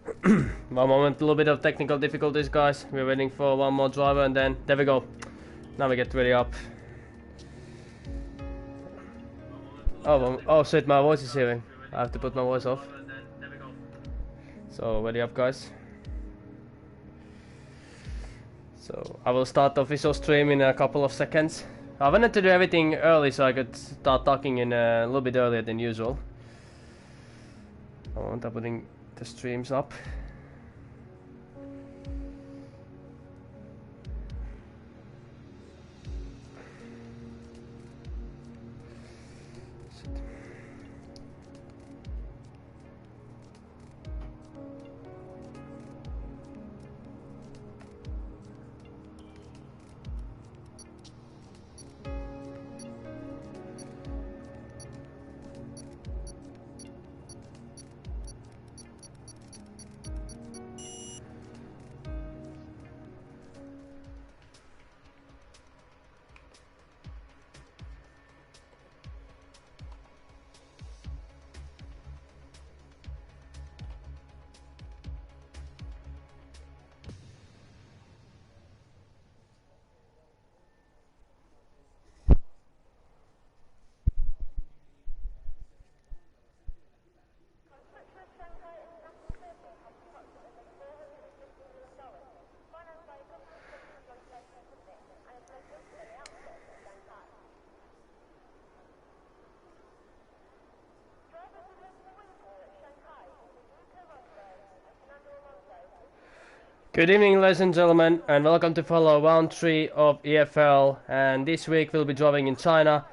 One moment, a little bit of technical difficulties, guys. We're waiting for one more driver, and then there we go. Now we get ready up. Oh shit, my voice is hearing. I have to put my voice off. So ready up, guys. So I will start the official stream in a couple of seconds. I wanted to do everything early so I could start talking in a little bit earlier than usual. I'm putting the streams up. Good evening, ladies and gentlemen, and welcome to follow round 3 of EFL. And this week we'll be driving in China.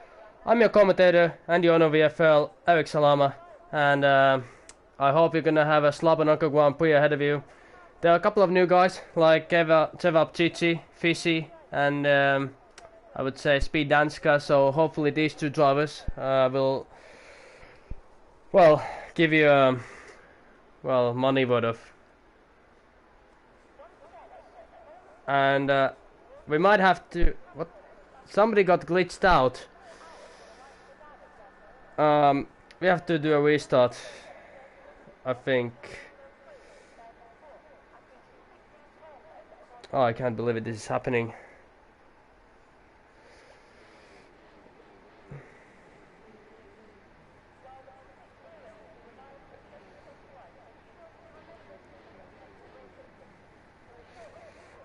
I'm your commentator and the owner of EFL, Eric Salama, and I hope you're gonna have a Slabonoko Grand Prix ahead of you. There are a couple of new guys like Cevap Chichi, Fishy, and I would say Speed Danska. So hopefully these two drivers will, well, give you money worth of. And we might have to. What? Somebody got glitched out. We have to do a restart, I think. Oh, I can't believe it. This is happening.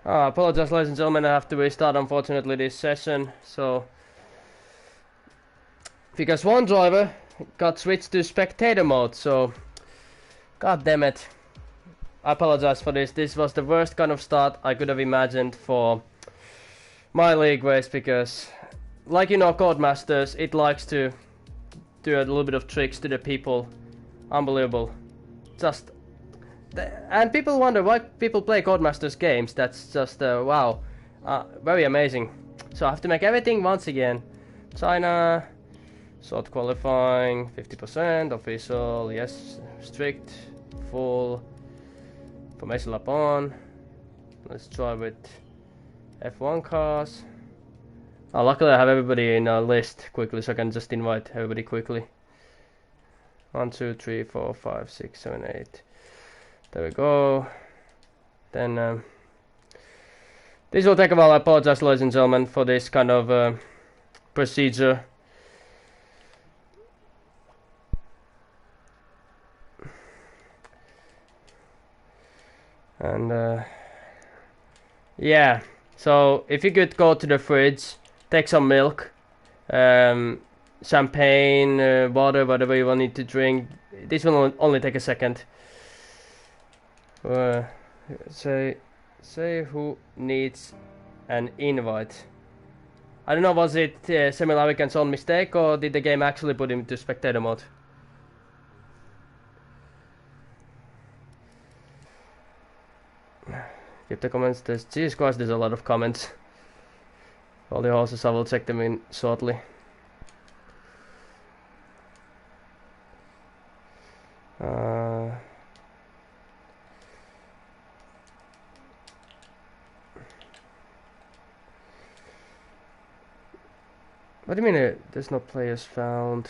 I apologize, ladies and gentlemen, I have to restart, unfortunately, this session. So, because one driver got switched to spectator mode, so god damn it. I apologize for this. This was the worst kind of start I could have imagined for my league race, because, like you know, Codemasters, it likes to do a little bit of tricks to the people. Unbelievable. Just. And people wonder why people play Codemasters games. That's just wow, very amazing. So I have to make everything once again. China, short qualifying, 50%, official, yes, strict, full, formation lap on. Let's try with F1 cars. Oh, luckily I have everybody in a list quickly, so I can just invite everybody quickly. 1, 2, 3, 4, 5, 6, 7, 8. There we go. Then this will take a while. I apologize, ladies and gentlemen, for this kind of procedure. And yeah, so if you could go to the fridge, take some milk, champagne, water, whatever you will need to drink. This will only take a second. Say who needs an invite. I don't know, was it Semi-Lavikan's own mistake, or did the game actually put him to spectator mode? Keep the comments. Jesus Christ, there's a lot of comments. All the horses, I will check them in shortly. What do you mean there's no players found?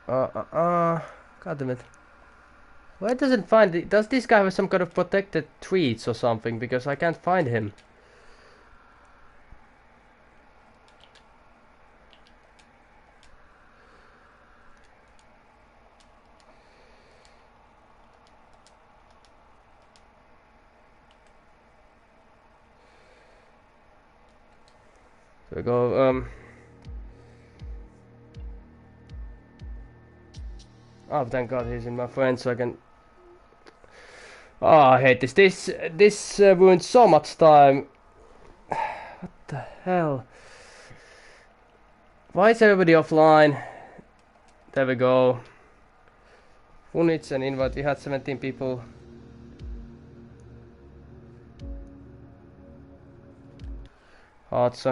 God damn it. Why doesn't find it? Does this guy have some kind of protected tweets or something? Because I can't find him. So we go, oh, thank God he's in my friends, so I can... Oh, I hate this. This ruined so much time. What the hell? Why is everybody offline? There we go. Who needs an invite? We had 17 people. Hearts.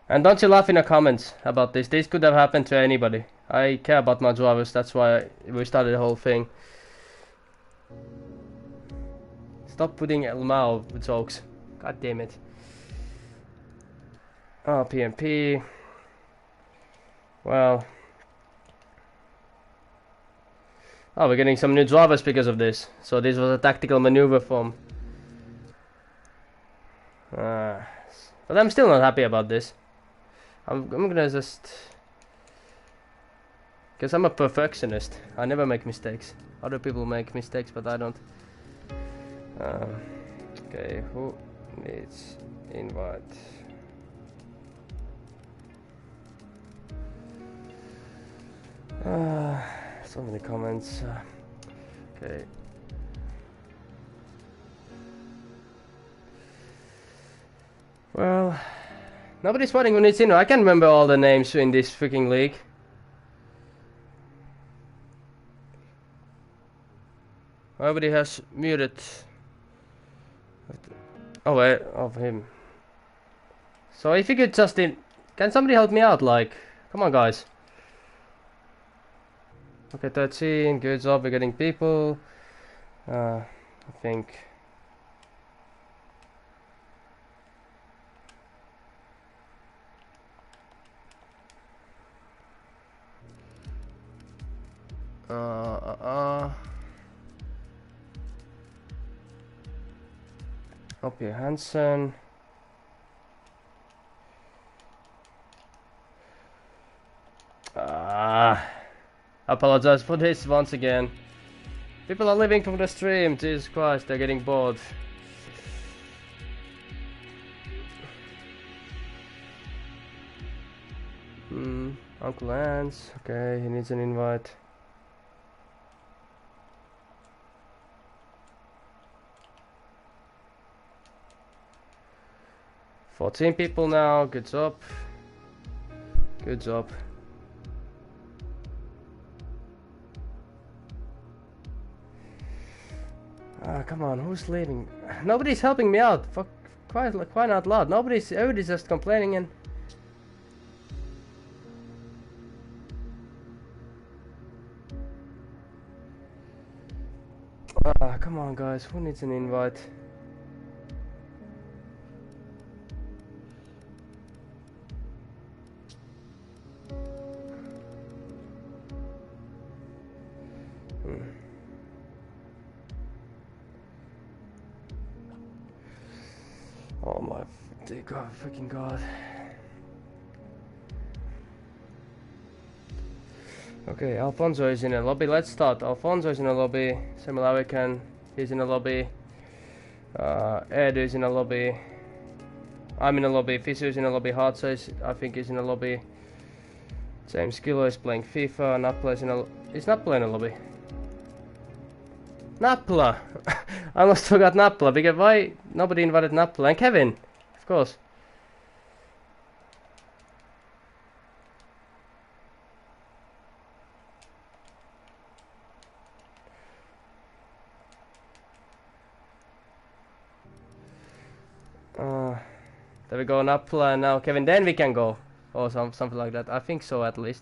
And don't you laugh in the comments about this. This could have happened to anybody. I care about my drivers, that's why we started the whole thing. Stop putting Elmao jokes. God damn it. Oh, PMP. Well. Oh, we're getting some new drivers because of this. So this was a tactical maneuver from... but I'm still not happy about this. I'm gonna just... Because I'm a perfectionist. I never make mistakes. Other people make mistakes, but I don't. Okay, who needs invite? So many comments. Okay. Well, nobody's voting who needs invite. I can't remember all the names in this freaking league. Everybody has muted. Oh wait, of him. So if you could just can somebody help me out? Like, come on, guys. Okay, 13. Good job. We're getting people. I think. Hoppy Hansen. Apologize for this once again. People are leaving from the stream. Jesus Christ, they're getting bored. Uncle Lance. Okay, he needs an invite. $14 people now. Good job. Good job. Come on, who's leaving? Nobody's helping me out. Fuck, quite not loud. Everybody's just complaining and. Come on, guys. Who needs an invite? Oh my God, freaking God. Okay, Alfonso is in a lobby. Let's start. Alfonso is in a lobby. Samuel American is in a lobby. Ed is in a lobby. I'm in a lobby. Fisher is in a lobby. Hartsa is, I think, is in a lobby. James Gillo is playing FIFA. Napla is in a... Is Napla in a lobby? Napla! I almost forgot Napla, because why nobody invited Napla? And Kevin, of course. There we go, Napla, and now Kevin, then we can go. Or something like that. I think so, at least.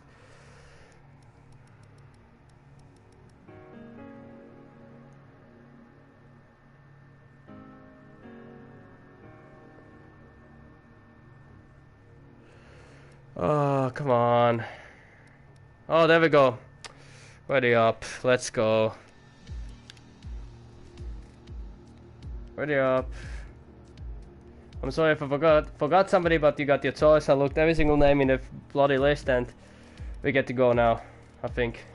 Oh, come on. Oh, there we go. Ready up. Let's go. Ready up. I'm sorry if I forgot somebody, but you got your choice. I looked every single name in the bloody list, and we get to go now, I think.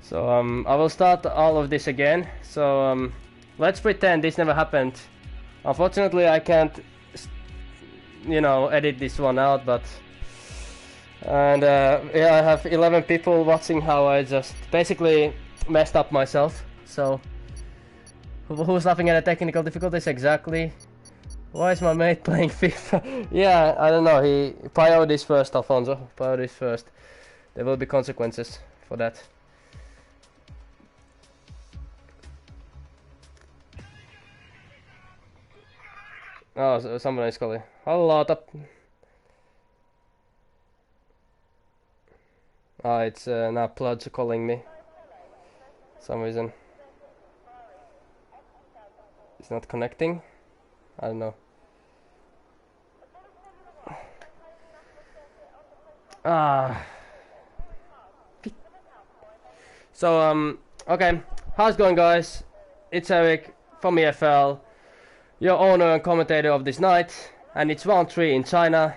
So I will start all of this again. So let's pretend this never happened. Unfortunately, I can't, you know, edit this one out, but and yeah, I have 11 people watching how I just basically messed up myself. So who's laughing at the technical difficulties exactly? Why is my mate playing FIFA? Yeah, I don't know. He priorities first, Alfonso. Priorities first. There will be consequences for that. Oh, someone is calling. Hello, top. Oh, it's now Pludge calling me. Some reason. It's not connecting. I don't know. Ah. So okay. How's it going, guys? It's Eric from EFL, your owner and commentator of this night, and it's round 3 in China.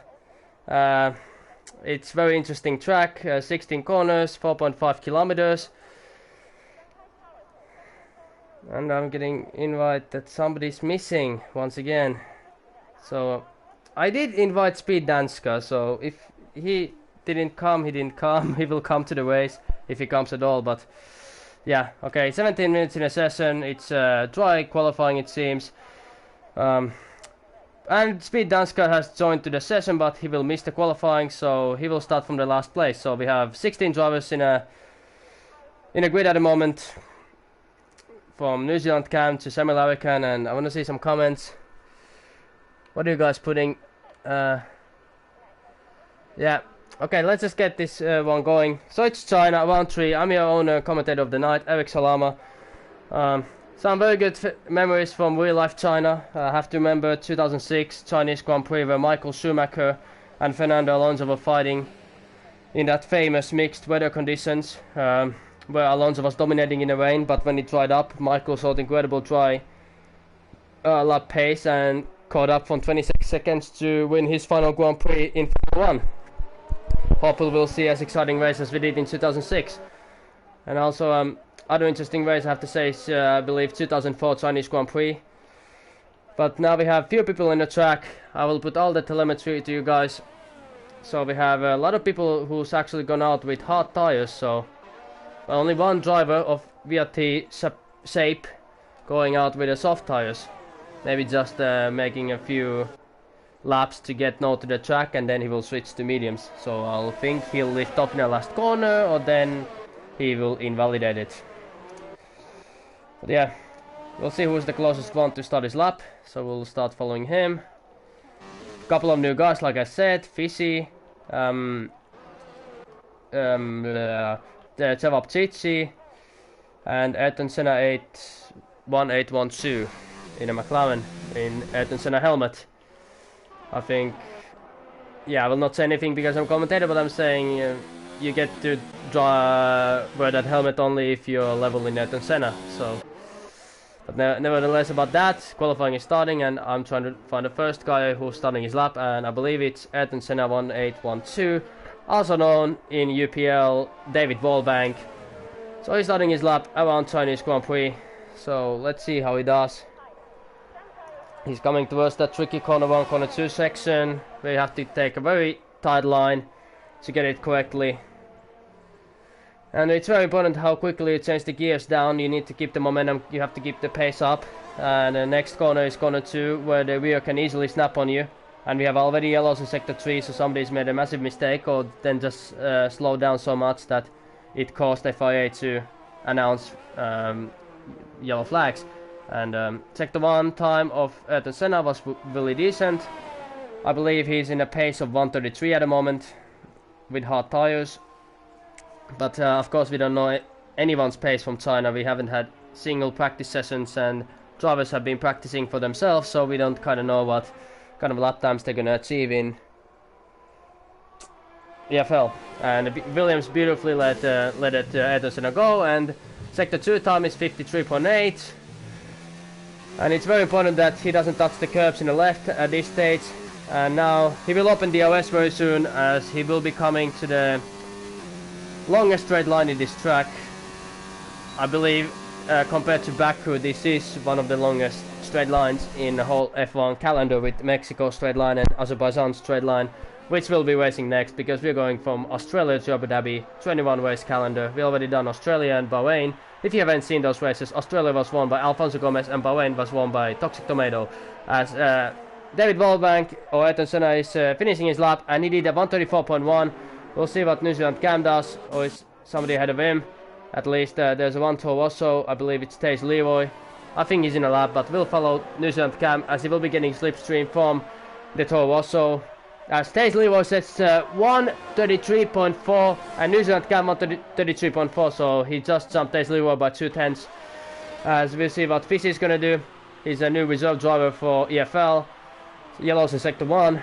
It's very interesting track, 16 corners, 4.5 kilometers. And I'm getting invite that somebody's missing once again. So I did invite Speed Danska, so if he didn't come, he didn't come. He will come to the race if he comes at all, but yeah, okay, 17 minutes in a session. It's dry qualifying, it seems. And Speed Danska has joined to the session, but he will miss the qualifying, so he will start from the last place. So we have 16 drivers in a grid at the moment, from New Zealand camp to semi-American, and I want to see some comments. What are you guys putting? Yeah, okay, let's just get this one going. So it's China, round 3. I'm your owner, commentator of the night, Eric Salama. Some very good memories from real life China. I have to remember 2006 Chinese Grand Prix where Michael Schumacher and Fernando Alonso were fighting in that famous mixed weather conditions, where Alonso was dominating in the rain, but when it dried up, Michael showed incredible dry lap pace and caught up from 26 seconds to win his final Grand Prix in Formula 1. Hopefully we'll see as exciting race as we did in 2006. And also other interesting race I have to say is I believe 2004 Chinese Grand Prix. But now we have few people in the track. I will put all the telemetry to you guys. So we have a lot of people who's actually gone out with hard tires, so only one driver of VRT shape going out with the soft tires. Maybe just making a few laps to get known to the track, and then he will switch to mediums. So I'll think he'll lift up in the last corner, or then he will invalidate it. But yeah, we'll see who's the closest one to start his lap. So we'll start following him. Couple of new guys, like I said, Fisi, Cevap Cici, and Ayrton Senna 1812 in a McLaren in Ayrton Senna helmet. I think, yeah, I will not say anything because I'm a commentator, but I'm saying you get to wear that helmet only if you're level in Ayrton Senna. So, but nevertheless, about that, qualifying is starting, and I'm trying to find the first guy who's starting his lap, and I believe it's Ayrton Senna 1812, also known in UPL David Wallbank. So he's starting his lap around Chinese Grand Prix. So let's see how he does. He's coming towards that tricky corner 1, corner 2 section, where you have to take a very tight line to get it correctly. And it's very important how quickly you change the gears down. You need to keep the momentum, you have to keep the pace up. And the next corner is corner 2, where the rear can easily snap on you. And we have already yellows in sector 3, so somebody's made a massive mistake, or then just slowed down so much that it caused FIA to announce yellow flags. And sector 1 time of Ayrton Senna was really decent. I believe he's in a pace of 133 at the moment with hard tires. But of course we don't know anyone's pace from China. We haven't had single practice sessions, and drivers have been practicing for themselves, so we don't kind of know what kind of lap times they're gonna achieve in EFL. And Williams beautifully let it Ayrton Senna go, and sector 2 time is 53.8. And it's very important that he doesn't touch the curbs in the left at this stage. And now he will open the OS very soon, as he will be coming to the longest straight line in this track. I believe compared to Baku, this is one of the longest straight lines in the whole F1 calendar, with Mexico straight line and Azerbaijan straight line, which we'll be racing next, because we're going from Australia to Abu Dhabi, 21 race calendar. We already done Australia and Bahrain. If you haven't seen those races, Australia was won by Alfonso Gomez and Bahrain was won by Toxic Tomato, as David Wallbank or Ayrton Senna is finishing his lap, and he did a 134.1. We'll see what New Zealand Cam does, or is somebody ahead of him. At least there's a one Toro Rosso, I believe it's Taze Leroy. I think he's in a lap, but we'll follow New Zealand Cam, as he will be getting slipstream from the Toro Rosso. As Taze Leroy sets 133.4 and New Zealand Cam 133.4, so he just jumped Taze Leroy by 2/10. As we'll see what Fishy is going to do. He's a new reserve driver for EFL. Yellows in sector 1.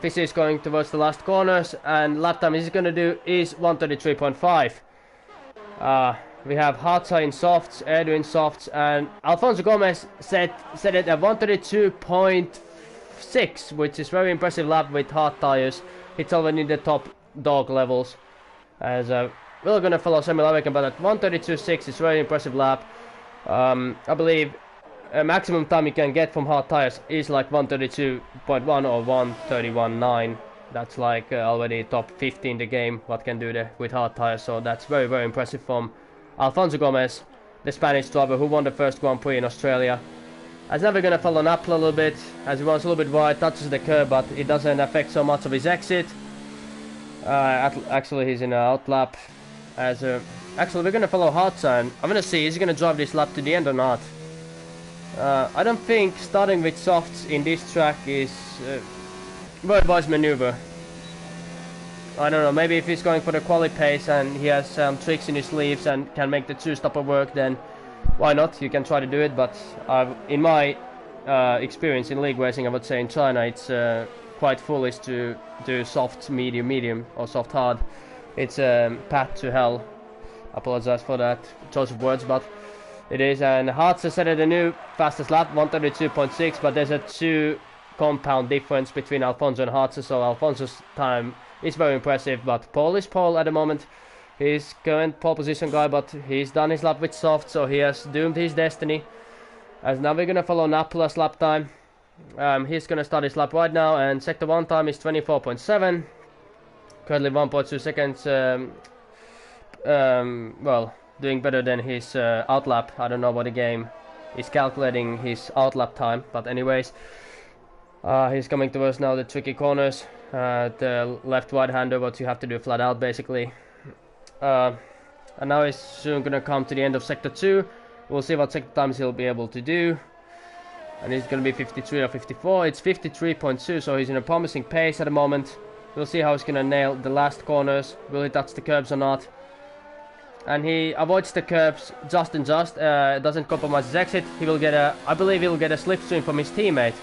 Fishy is going towards the last corners, and lap time he's going to do is 133.5. We have Hartza in softs, Edu in softs, and Alfonso Gomez set it at 132.6, which is very impressive lap with hard tires. It's already in the top dog levels. As we're going to follow Samuel Avekin, but at 132.6 is very impressive lap. I believe maximum time you can get from hard tires is like 132.1 or 131.9. That's like already top 50 in the game what can do with hard tires, so that's very, very impressive from Alfonso Gomez, the Spanish driver who won the first Grand Prix in Australia. As never gonna follow Napla a little bit, as he runs a little bit wide, touches the curb, but it doesn't affect so much of his exit. Actually he's in an out lap. Actually we're gonna follow Hartza, and I'm gonna see, is he gonna drive this lap to the end or not? I don't think starting with softs in this track is very wise maneuver. I don't know, maybe if he's going for the quali pace and he has some tricks in his sleeves and can make the two-stopper work, then why not? You can try to do it, but in my experience in league racing, I would say in China it's quite foolish to do soft, medium, or soft, hard. It's a path to hell. I apologize for that choice of words, but it is. And Hartza set it a new fastest lap, 132.6, but there's a 2 compound difference between Alfonso and Hartza, so Alfonso's time is very impressive, but Paul is Paul at the moment. He's current pole position guy, but he's done his lap with soft, so he has doomed his destiny. As now we're gonna follow Napola's lap time. He's gonna start his lap right now, and sector 1 time is 24.7. Currently 1.2 seconds. Well, doing better than his out lap. I don't know what the game is calculating his out lap time, but anyways. He's coming towards now the tricky corners, the left right hander, what you have to do flat out basically. And now he's soon gonna come to the end of sector 2. We'll see what sector times he'll be able to do. And he's gonna be 53 or 54. It's 53.2, so he's in a promising pace at the moment. We'll see how he's gonna nail the last corners. Will he touch the curbs or not? And he avoids the curbs just, doesn't compromise his exit. He will get I believe he'll get a slipstream from his teammate.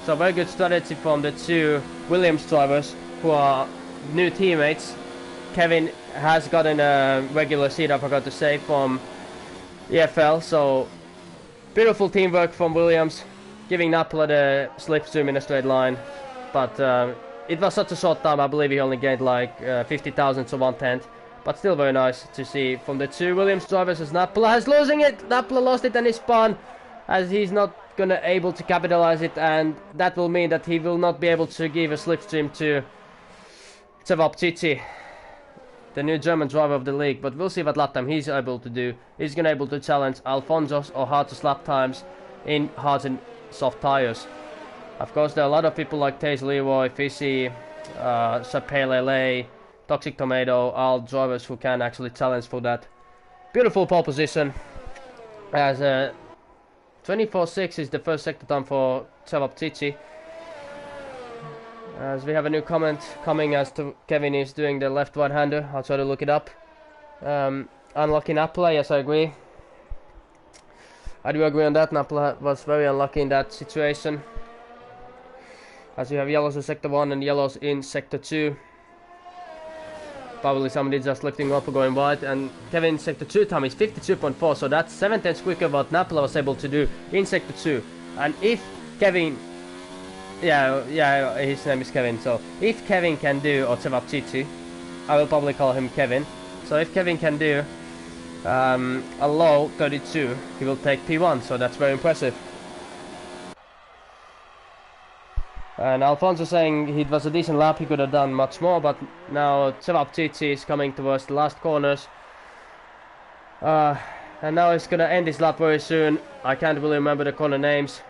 So very good strategy from the 2 Williams drivers, who are new teammates. Kevin has gotten a regular seat, I forgot to say, from EFL. So beautiful teamwork from Williams, giving Napola the slipstream in a straight line. But it was such a short time, I believe he only gained like 50,000 to 1/10. But still very nice to see from the 2 Williams drivers, as Napola is losing it. Napola lost it and he spun, as he's not gonna able to capitalize it, and that will mean that he will not be able to give a slipstream to Cevapcici, the new German driver of the league. But we'll see what lap time he's able to do. He's gonna able to challenge Alfonso's or Hartza's lap times in hard and soft tires. Of course, there are a lot of people like Taze Leroy, Fishy, Sapelele, Toxic Tomato, all drivers who can actually challenge for that. Beautiful pole position, as 24.6 is the first sector time for Cevapcici. As we have a new comment coming, as to Kevin is doing the left right hander. I'll try to look it up. Unlucky Napola, yes I agree. I do agree on that. Napola was very unlucky in that situation. As you have yellows in sector 1 and yellows in sector 2. Probably somebody just lifting up or going wide, and Kevin's sector 2 time is 52.4, so that's 7/10 quicker what Napla was able to do in sector 2. And if Kevin, yeah, his name is Kevin, so if Kevin can do Otsevapchichi, I will probably call him Kevin, so if Kevin can do a low 32, he will take P1, so that's very impressive. And Alfonso saying it was a decent lap, he could have done much more, but now Tsevapchichi is coming towards the last corners. And now he's gonna end his lap very soon. I can't really remember the corner names.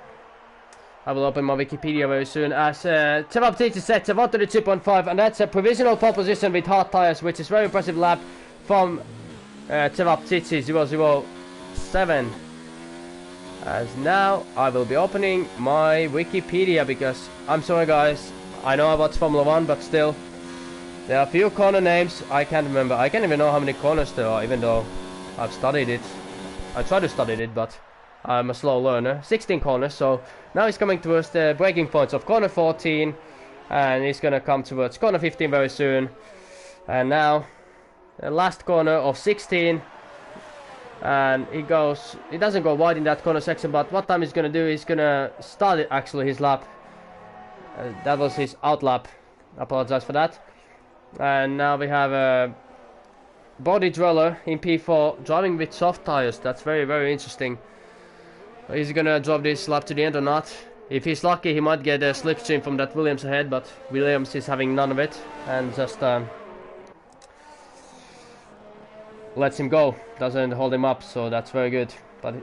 I will open my Wikipedia very soon. As Tsevapchichi sets a 132.5, and that's a provisional pole position with hard tires, which is very impressive lap from Tsevapchichi 007. As now I will be opening my Wikipedia, because I'm sorry guys, I know I watch Formula 1, but still there are a few corner names I can't remember. I can't even know how many corners there are, even though I've studied it. I try to study it, but I'm a slow learner. 16 corners, so now he's coming towards the breaking points of corner 14, and he's gonna come towards corner 15 very soon. And now the last corner of 16, and he doesn't go wide in that corner section, but what time he's gonna do, he's gonna start it, actually his lap. That was his out lap, I apologize for that. And now we have a body dweller in P4 driving with soft tires. That's very, very interesting. Is he gonna drive this lap to the end or not? If he's lucky, he might get a slipstream from that Williams ahead, but Williams is having none of it and just lets him go, doesn't hold him up, so that's very good. But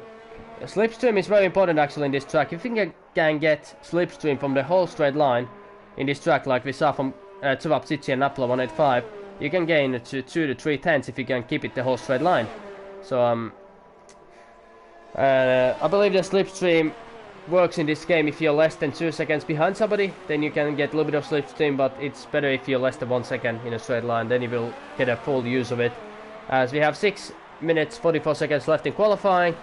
slipstream is very important actually in this track. If you can get slipstream from the whole straight line in this track, like we saw from Tsevapchichi and Napla 185, you can gain to 2 to 3 tenths if you can keep it the whole straight line. So I believe the slipstream works in this game. If you're less than 2 seconds behind somebody, then you can get a little bit of slipstream, but it's better if you're less than 1 second in a straight line, then you will get a full use of it. As we have 6 minutes 44 seconds left in qualifying.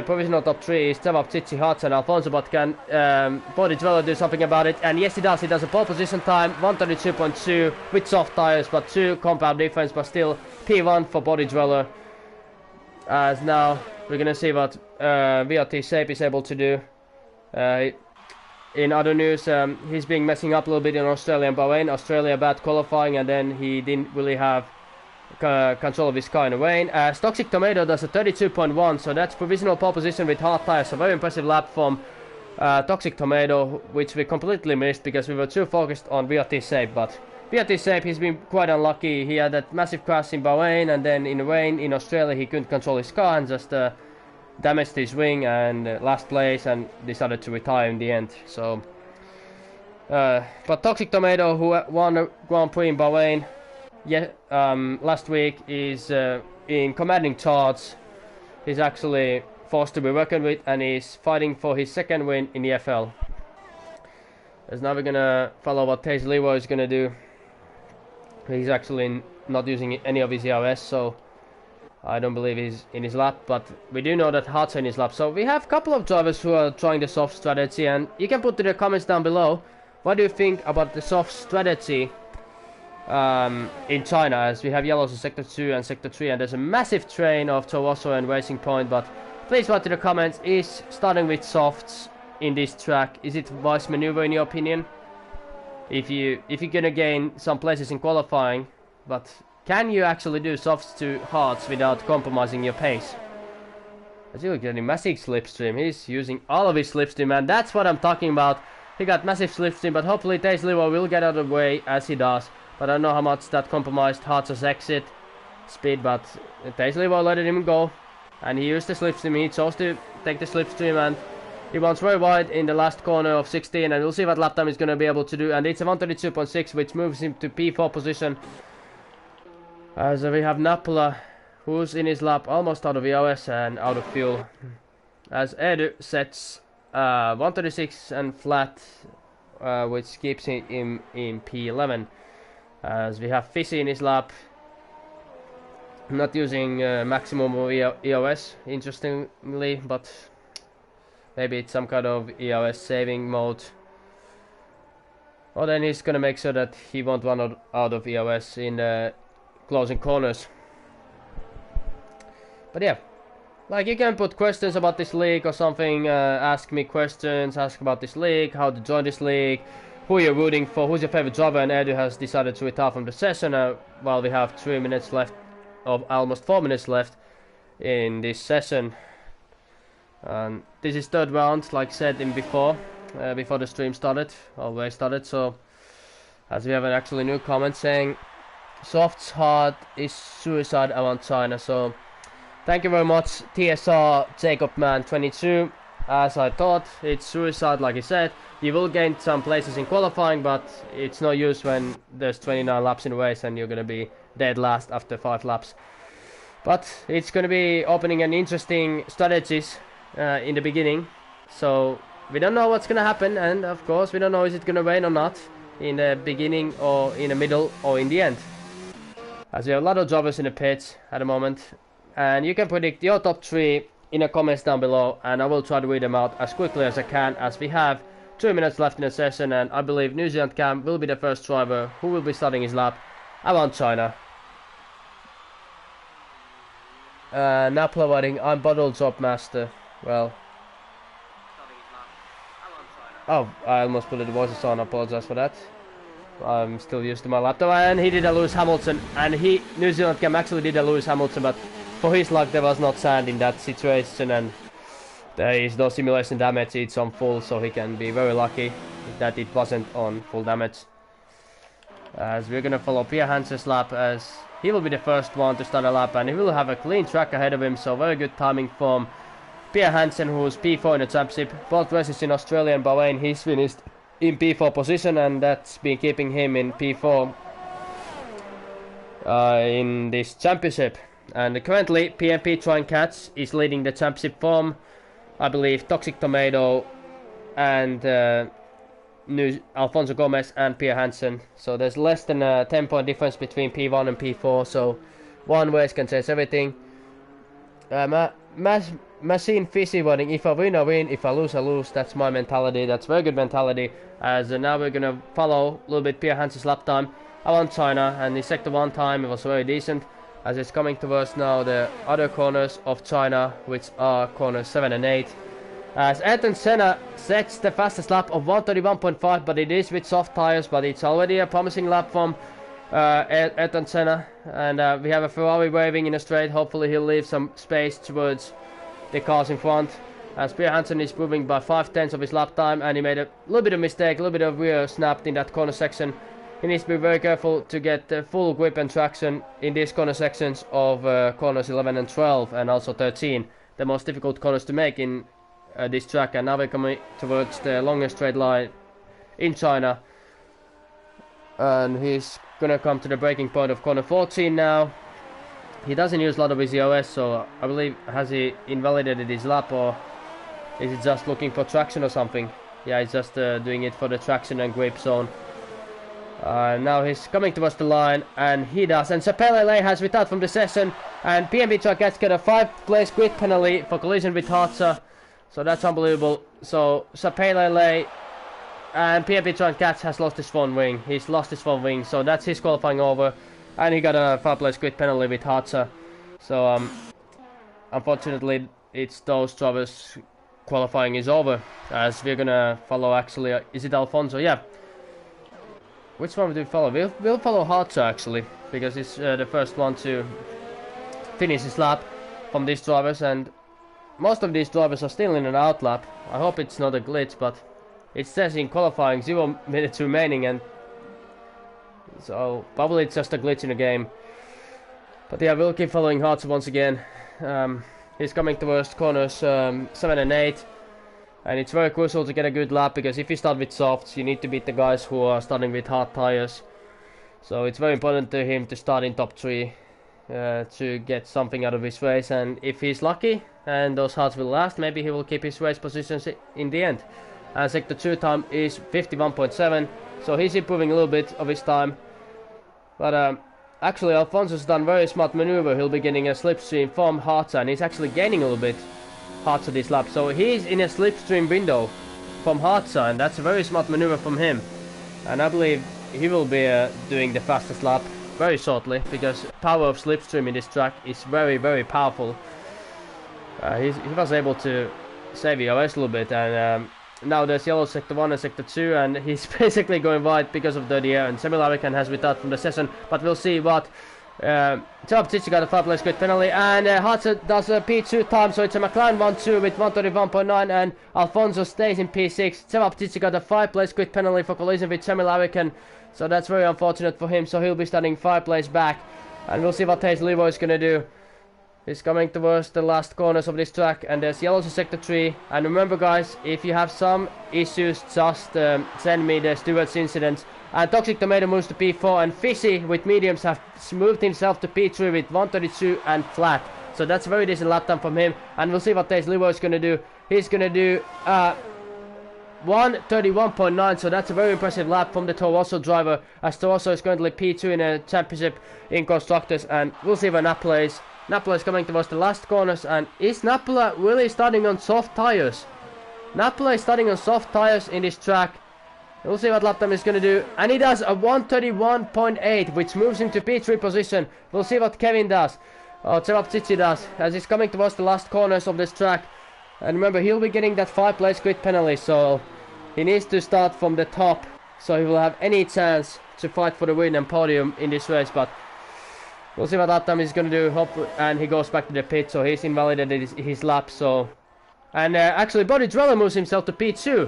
Provisional top 3 is Tsevapchichi, Hats and Alfonso, but can Body Dweller do something about it? And yes, he does. He does a pole position time, 132.2 with soft tires, but 2 compound difference, but still P1 for Body Dweller. As now we're gonna see what VRT Shape is able to do. In other news, he's been messing up a little bit in Australia and Bahrain. Australia bad qualifying, and then he didn't really have control of his car in a rain. Toxic Tomato does a 32.1, so that's provisional pole position with hard tires. A very impressive lap from Toxic Tomato, which we completely missed because we were too focused on VRT Shape. But VRT Shape, he's been quite unlucky. He had that massive crash in Bahrain, and then in the rain in Australia he couldn't control his car and just damaged his wing and last place, and decided to retire in the end. So but Toxic Tomato, who won the Grand Prix in Bahrain last week, is in commanding charge. He's actually forced to be reckoned with, and he's fighting for his second win in the EFL. As now we're gonna follow what Taze Leroy is gonna do. He's actually not using any of his ERS, so I don't believe he's in his lap, but we do know that Hart's in his lap. So we have a couple of drivers who are trying the soft strategy, and you can put in the comments down below, what do you think about the soft strategy in China, as we have yellows in sector 2 and sector 3, and there's a massive train of Torosso and Racing Point. But please write in the comments, is starting with softs in this track, is it wise maneuver in your opinion? If you're gonna gain some places in qualifying, but can you actually do softs to hards without compromising your pace? As you're getting massive slipstream, he's using all of his slipstream, and that's what I'm talking about. He got massive slipstream, but hopefully Taze Leroy will get out of the way as he does. But I don't know how much that compromised Hartz's exit speed, but Taze Leroy let him go, and he used the slipstream. He chose to take the slipstream, and he runs very wide in the last corner of 16, and we'll see what lap time he's going to be able to do. And it's a 132.6, which moves him to P4 position. As we have Napla, who's in his lap, almost out of EOS and out of fuel. As Edu sets 136 and flat, which keeps him in P11. As we have Fizzy in his lap, not using maximum of EOS, interestingly, but maybe it's some kind of EOS saving mode. Or then he's gonna make sure that he won't run out of EOS in closing corners. But yeah, like you can put questions about this league or something, ask me questions, ask about this league, how to join this league, who you're rooting for, who's your favorite driver, and Edu has decided to retire from the session while we have 3 minutes left, of almost 4 minutes left in this session. And this is third round, like said in before the stream started, always started, so as we have an actually new comment saying soft's heart is suicide around China, so thank you very much TSR Jacob Man 22. As I thought, it's suicide like he said. You will gain some places in qualifying, but it's no use when there's 29 laps in the race and you're gonna be dead last after 5 laps. But it's gonna be opening an interesting strategies in the beginning, so we don't know what's gonna happen, and of course we don't know is it gonna rain or not in the beginning or in the middle or in the end, as we have a lot of drivers in the pits at the moment. And you can predict your top 3 in the comments down below, and I will try to read them out as quickly as I can, as we have 2 minutes left in the session, and I believe New Zealand Cam will be the first driver who will be starting his lap around China. Now providing I'm bottle job master. Well, oh, I almost put the voices on, I apologize for that. I'm still used to my laptop, and he did a Lewis Hamilton, and New Zealand Cam actually did a Lewis Hamilton, but for his luck there was not sand in that situation, and there is no simulation damage, it's on full, so he can be very lucky that it wasn't on full damage. As we're gonna follow Pierre Hansen's lap, as he will be the first one to start a lap, and he will have a clean track ahead of him, so very good timing from Pierre Hansen, who's P4 in the championship. Both races in Australia and Bahrain he's finished in P4 position, and that's been keeping him in P4 in this championship. And currently PMP Trying Cats is leading the championship from, I believe, Toxic Tomato and Alfonso Gomez and Pierre Hansen. So there's less than a 10-point difference between P1 and P4, so one race can change everything. Machine Fishy running, if I win I win, if I lose I lose. That's my mentality, that's very good mentality. As now we're gonna follow a little bit Pierre Hansen's lap time around China, and his sector 1 time it was very decent, as it's coming towards now the other corners of China, which are corners 7 and 8. As Ayrton Senna sets the fastest lap of 131.5, but it is with soft tires, but it's already a promising lap from Ayrton Senna. And we have a Ferrari waving in a straight, hopefully he'll leave some space towards the cars in front. As Pierre Hansen is moving by 5/10 of his lap time, and he made a little bit of mistake, a little bit of rear snapped in that corner section. He needs to be very careful to get full grip and traction in these corner sections of corners 11 and 12, and also 13, the most difficult corners to make in this track. And now we're coming towards the longest straight line in China, and he's gonna come to the breaking point of corner 14 now. He doesn't use a lot of his EOS, so I believe, has he invalidated his lap, or is he just looking for traction or something? Yeah, he's just doing it for the traction and grip zone. Now he's coming towards the line, and he does, and Sapele has retired from the session, and PMP Truckets get a 5-place grid penalty for collision with Hartza, so that's unbelievable. So Sapele and PMP Truckets has lost his front wing, he's lost his front wing, so that's his qualifying over, and he got a 5-place grid penalty with Hartza. So unfortunately it's those drivers qualifying is over, as we're gonna follow actually, is it Alfonso? Yeah. Which one do we follow? We'll follow Hartza actually, because it's the first one to finish his lap from these drivers, and most of these drivers are still in an out lap. I hope it's not a glitch, but it says in qualifying 0 minutes remaining, and so probably it's just a glitch in the game. But yeah, we'll keep following Hartza once again. He's coming towards corners 7 and 8. And it's very crucial to get a good lap, because if you start with softs, you need to beat the guys who are starting with hard tires. So it's very important to him to start in top 3 to get something out of his race. And if he's lucky and those hards will last, maybe he will keep his race positions in the end. And sector 2 time is 51.7, so he's improving a little bit of his time. But actually Alfonso's done very smart maneuver. He'll be getting a slipstream from Hartza, and he's actually gaining a little bit Hartza this lap, so he's in a slipstream window from Hartza, and that's a very smart maneuver from him. and I believe he will be doing the fastest lap very shortly, because power of slipstream in this track is very, very powerful. He was able to save EOS a little bit, and now there's yellow sector 1 and sector 2, and he's basically going wide because of dirty air, and Semi-Larrican has retired from the session, but we'll see what. Cici got a 5-place grid penalty, and Hartzer does a P2 time, so it's a McLaren 1-2 with 131.9, and Alfonso stays in P6. Cici got a 5-place grid penalty for collision with Semi-Larrican, so that's very unfortunate for him, so he'll be starting 5 places back, and we'll see what Hayes Leroy is gonna do. He's coming towards the last corners of this track, and there's yellows in sector 3, and remember guys, if you have some issues, just send me the Stewart's incidents. And Toxic Tomato moves to P4, and Fishy with mediums have moved himself to P3 with 132 and flat. So that's a very decent lap time from him, and we'll see what Taze Leroy is going to do. He's going to do 131.9, so that's a very impressive lap from the Toro driver, as Toro is currently P2 in a championship in Constructors, and we'll see where Napola is. Napola is coming towards the last corners, and is Napola really starting on soft tires? Napola is starting on soft tires in this track. We'll see what lap time is going to do, and he does a 131.8, which moves him to P3 position. We'll see what Kevin does, or Cici does, as he's coming towards the last corners of this track. And remember, he'll be getting that 5-place grid penalty, so he needs to start from the top, so he will have any chance to fight for the win and podium in this race. But we'll see what lap time he's going to do, and he goes back to the pit, so he's invalidated his lap. So, and actually, Body Dreller moves himself to P2.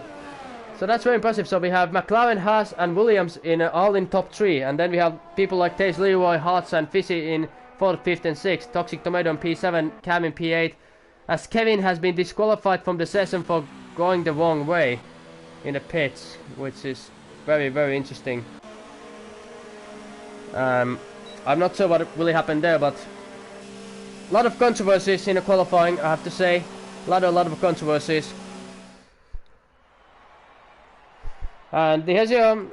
So that's very impressive. So we have McLaren, Haas and Williams in all in top 3. And then we have people like Taze Leroy, Hartz and Fishy in 4th, 5th and 6th. Toxic Tomato in P7, Cam in P8. As Kevin has been disqualified from the session for going the wrong way in the pits, which is very, very interesting. I'm not sure what really happened there, but a lot of controversies in the qualifying, I have to say. A lot of controversies. And here's your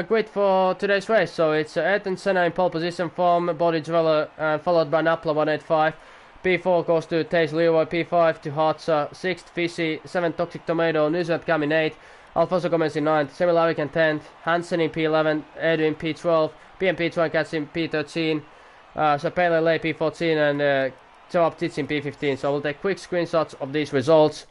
grid for today's race. So it's Ayrton Senna in pole position from Body Dweller, followed by Napla 185. P4 goes to Taze Leroy, P5 to Hartza, 6th Fishy, 7th Toxic Tomato, New Zealand Cam in 8th, Alfonso Gomez in 9th, Semi-Larrican 10th, Hansen in P11, Edu in P12, PMP Twan Cats in P13, so Pele Lay P14 and Jawab Tits in P15. So I will take quick screenshots of these results.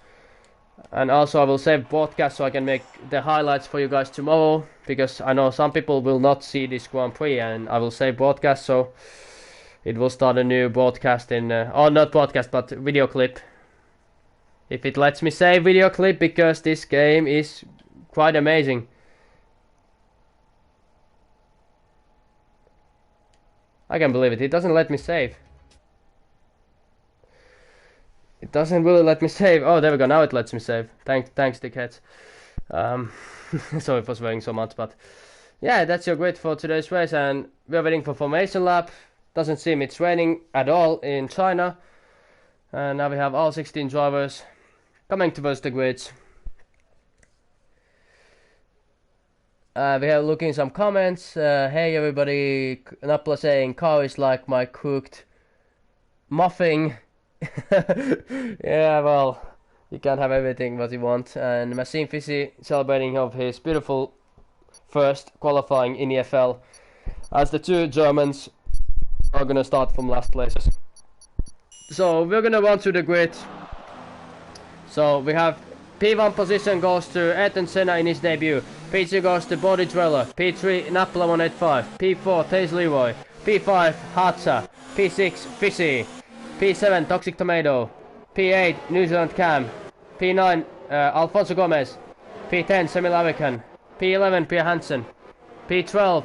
And also I will save broadcast so I can make the highlights for you guys tomorrow, because I know some people will not see this Grand Prix, and I will save broadcast, so it will start a new broadcast in, or not broadcast, but video clip. If it lets me save video clip, because this game is quite amazing. I can't believe it, it doesn't let me save. It doesn't really let me save. Oh, there we go. Now it lets me save. Thanks, dickheads. Sorry for swearing so much, but yeah, that's your grid for today's race, and we're waiting for formation lap. Doesn't seem it's raining at all in China, and now we have all 16 drivers coming towards the grids. We are looking some comments. Hey everybody, Napla saying car is like my cooked muffin. Yeah, well, you can't have everything what you want. And Machine Fishy celebrating of his beautiful first qualifying in EFL, as the two Germans are gonna start from last places. So we're gonna run through the grid. So we have P1 position goes to Ayrton Senna in his debut. P2 goes to Body Dweller. P3 Napla 185. P4 Taze Leroy. P5 Hatsa. P6 Fishy. P7 Toxic Tomato, P8 New Zealand Cam, P9 Alfonso Gomez, P10 Semi-Larrican, P11 Pia Hansen, P12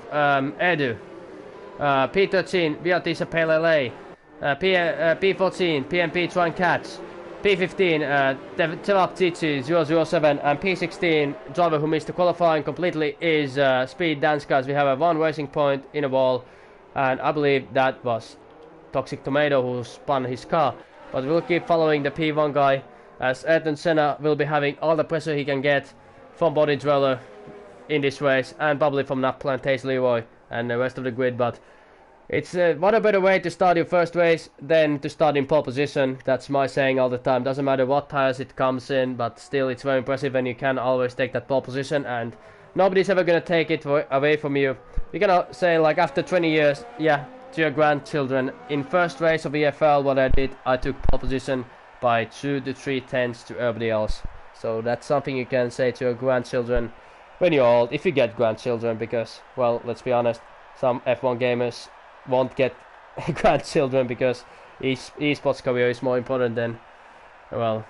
Edu, P13 Viatisa Pelele, P14 PMP Twan Cats, P15 Tevap Titi 007, and P16 driver who missed the qualifying completely is Speed Danska. We have a 1 racing point in a wall, and I believe that was Toxic Tomato who spun his car. But we'll keep following the P1 guy, as Ayrton Senna will be having all the pressure he can get from Body Dweller in this race, and probably from Napla and Taze Leroy and the rest of the grid. But it's what a better way to start your first race than to start in pole position. That's my saying all the time. Doesn't matter what tires it comes in, but still it's very impressive when you can always take that pole position. And nobody's ever gonna take it away from you. We're gonna say, like, after 20 years, yeah, to your grandchildren, in first race of EFL, what I did, I took pole position by 2 to 3 tenths to everybody else. So that's something you can say to your grandchildren when you're old, if you get grandchildren, because, well, let's be honest, some F1 gamers won't get grandchildren because esports career is more important than, well,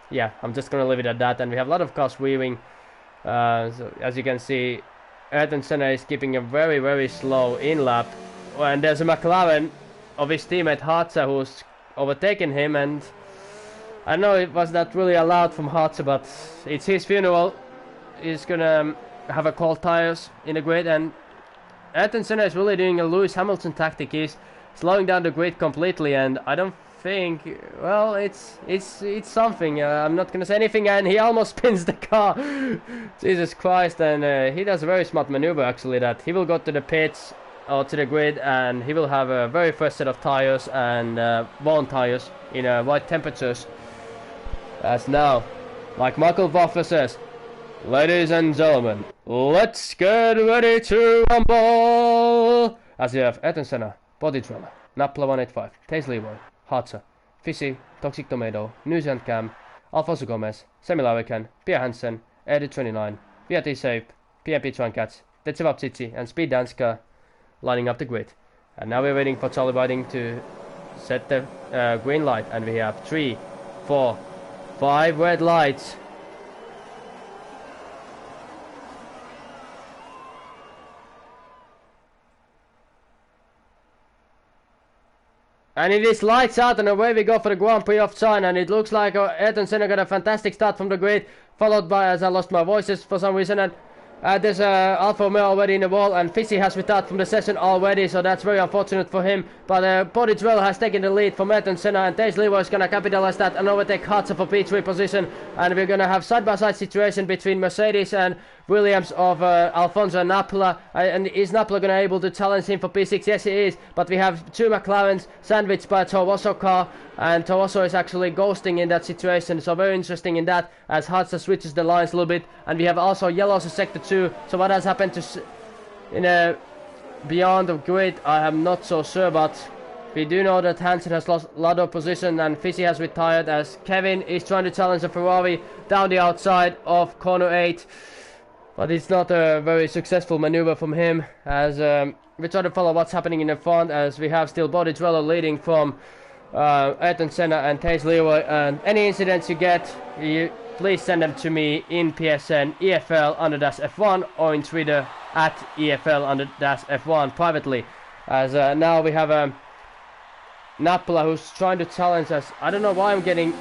yeah, I'm just gonna leave it at that. And we have a lot of cars weaving. So as you can see, Ayrton Senna is keeping a very, very slow in lap, and there's a McLaren of his teammate Hartza who's overtaken him, and I know it was not really allowed from Hartza, but it's his funeral. He's gonna have a cold tires in the grid, and Ayrton Senna is really doing a Lewis Hamilton tactic. He's slowing down the grid completely, and I don't think, well, it's something. I'm not gonna say anything, and he almost spins the car. Jesus Christ. And he does a very smart maneuver actually, that he will go to the pits or to the grid, and he will have a very first set of tires, and worn tires in right temperatures. As now, like Michael Waffer says, ladies and gentlemen, let's get ready to rumble! As you have Ayrton Senna, Body Drama, Napla 185, Taze Leroy, Hartza, Fizzy, Toxic Tomato, New Zealand Cam, Alfonso Gomez, Semi Larrican, Pia Hansen, Eddie 29, VAT Safe, PMP Trancats, Tetsevap Tsitsi, and Speed Danska lining up the grid. And now we're waiting for Charlie Whiting to set the green light, and we have 3, 4, 5 red lights. And it is lights out, and away we go for the Grand Prix of China. And it looks like Ayrton Senna got a fantastic start from the grid, followed by, as I lost my voices for some reason, and there's Alfa Romeo already in the wall, and Fizzy has retired from the session already, so that's very unfortunate for him. But Bodidrell has taken the lead from Ayrton Senna, and Taze Leroy is going to capitalize that and overtake Hartza for P3 position. And we're going to have side-by-side situation between Mercedes and Williams of Alfonso Napla. And is Napla going to be able to challenge him for P6? Yes, he is. But we have 2 McLarens sandwiched by a Toro Rosso car, and Toro Rosso is actually ghosting in that situation, so very interesting in that, as Hartza switches the lines a little bit. And we have also yellows in sector 2, so what has happened to beyond the grid, I am not so sure, but we do know that Hansen has lost a lot of position, and Fizzy has retired, as Kevin is trying to challenge the Ferrari down the outside of corner 8, but it's not a very successful maneuver from him, as we try to follow what's happening in the front, as we have still Bodidrello leading from Ayrton Senna and Taze Leroy. And any incidents you get, please send them to me in PSN EFL_F1 or in Twitter at EFL_F1 privately. As now we have Napla who's trying to challenge us. I don't know why I'm getting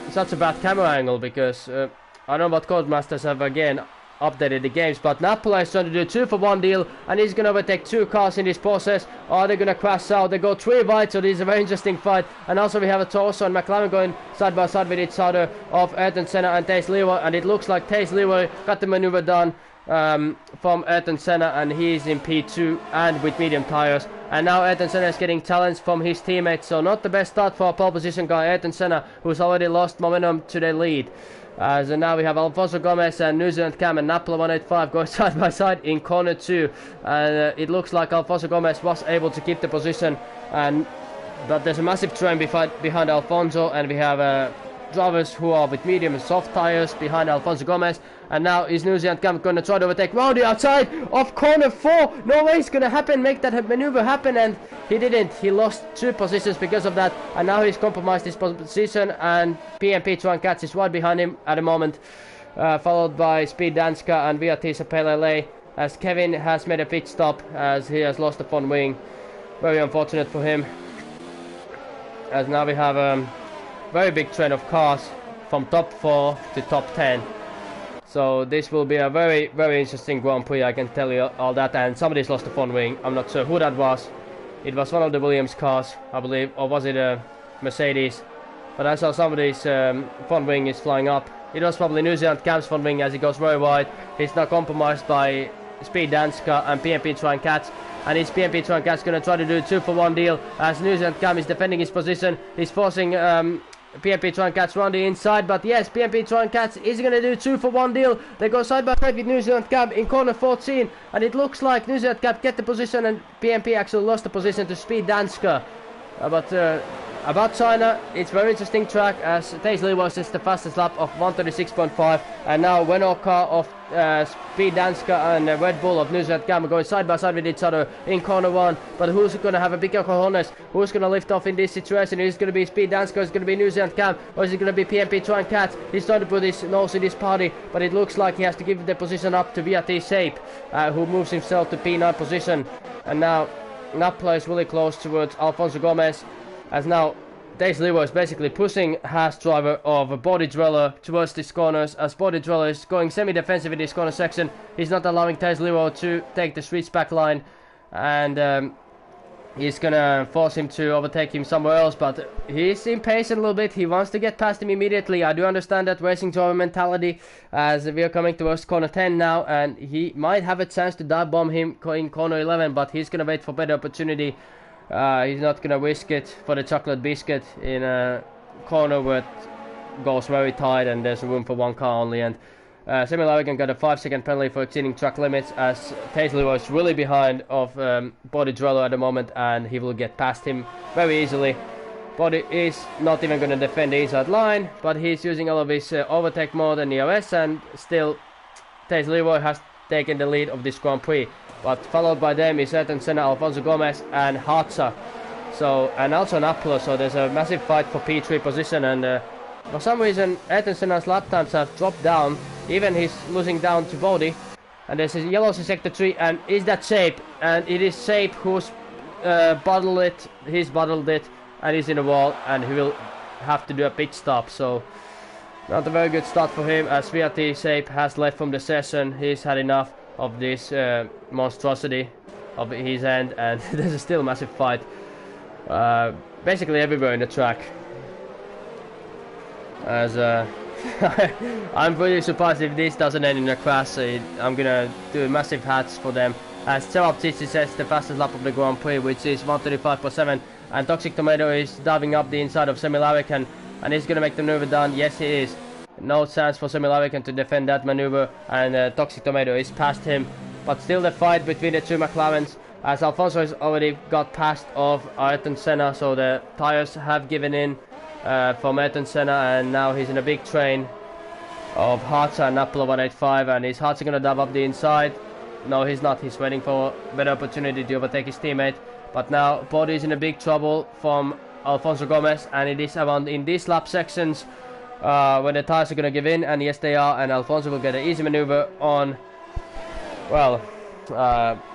such a bad camera angle, because I don't know what Codemasters have again updated the games, but Napla is trying to do a 2-for-1 deal, and he's going to overtake 2 cars in this process. Are they going to crash out? They go 3 wide, so this is a very interesting fight. And also we have a Toro Rosso and McLaren going side by side with each other of Ayrton Senna and Taze Leroy, and it looks like Taze Leroy got the maneuver done from Ayrton Senna, and he's in P2 and with medium tires. And now Ayrton Senna is getting challenged from his teammates, so not the best start for a pole position guy, Ayrton Senna, who's already lost momentum to the lead. So now we have Alfonso Gomez and New Zealand Cam and Napla 185 going side by side in corner 2, and it looks like Alfonso Gomez was able to keep the position, but there's a massive train behind Alfonso, and we have drivers who are with medium and soft tires behind Alfonso Gomez. And now is New Zealand Cam going to try to overtake round the outside of corner 4. No way it's going to happen, make that maneuver happen, and he didn't. He lost 2 positions because of that, and now he's compromised his position, and PMP Trancats is right behind him at the moment, followed by Speed Danska and Viatisa Pelele, as Kevin has made a pit stop as he has lost the front wing. Very unfortunate for him, as now we have a very big trend of cars from top 4 to top 10. So this will be a very, very interesting Grand Prix, I can tell you all that. And somebody's lost the front wing. I'm not sure who that was. It was one of the Williams cars, I believe, or was it a Mercedes? But I saw somebody's front wing is flying up. It was probably New Zealand Cam's front wing, as he goes very wide. He's now compromised by Speed Danska and PMP Trancats. And his PMP Trancats going to try to do a 2-for-1 deal, as New Zealand Cam is defending his position. He's forcing PMP try and catch round the inside, but yes, PMP try and catch is going to do 2-for-1 deal. They go side by side with New Zealand Cab in corner 14, and it looks like New Zealand Cab get the position and PMP actually lost the position to Speed Danska. But about China, it's very interesting track as Taisley was just the fastest lap of 1:36.5, and now Wenoka of Speed Danska and Red Bull of New Zealand Cab are going side by side with each other in corner 1. But who's going to have a bigger cojones? Who's going to lift off in this situation? Is it going to be Speed Danska? Is it going to be New Zealand Cab? Or is it going to be PMP try and catch? He's trying to put his nose in this party, but it looks like he has to give the position up to VRT Shape, who moves himself to P9 position. And now Napla is really close towards Alfonso Gomez, as now Dace Levo is basically pushing Haas driver of Body Dweller towards these corners, as Body Dweller is going semi-defensive in this corner section. He's not allowing Dace Levo to take the switchback line, and he's gonna force him to overtake him somewhere else, but he's impatient a little bit. He wants to get past him immediately. I do understand that racing driver mentality, as we are coming towards corner 10 now, and he might have a chance to dive bomb him in corner 11, but he's gonna wait for better opportunity. He's not gonna risk it for the chocolate biscuit in a corner where it goes very tight and there's room for one car only. And Semi Larrigan got a 5-second penalty for exceeding track limits, as Taisley was really behind of Body Drello at the moment, and he will get past him very easily. Body is not even going to defend the inside line, but he's using all of his overtake mode and EOS, and still Taisley has taken the lead of this Grand Prix. But followed by them is Ayrton Senna, Alfonso Gomez and Hartza. So, and also Napolo, so there's a massive fight for P3 position, and for some reason Ayrton Senna's lap times have dropped down, even he's losing down to Body. And there's a yellow sector 3, and is that Shape? And it is Shape who's bottled it, he's bottled it, and he's in the wall, and he will have to do a pit stop. So not a very good start for him, as VRT Shape has left from the session. He's had enough of this monstrosity of his end, and there's still a massive fight basically everywhere in the track, as I'm pretty surprised if this doesn't end in a crash. I'm gonna do massive hats for them, as Serap Cici says the fastest lap of the Grand Prix, which is 1:35.7, and Toxic Tomato is diving up the inside of Semi Larrigan, and he's gonna make the maneuver down. Yes, he is. No chance for Semi Larrigan to defend that maneuver, and Toxic Tomato is past him. But still the fight between the two McLarens, as Alfonso has already got past of Ayrton Senna, so the tires have given in from Ayrton Senna, and now he's in a big train of Hartza and Apollo 185, and is Hartza gonna dive up the inside? No, he's not. He's waiting for a better opportunity to overtake his teammate. But now Body is in a big trouble from Alfonso Gomez, and it is around in these lap sections when the tires are going to give in, and yes they are, and Alfonso will get an easy maneuver on, well,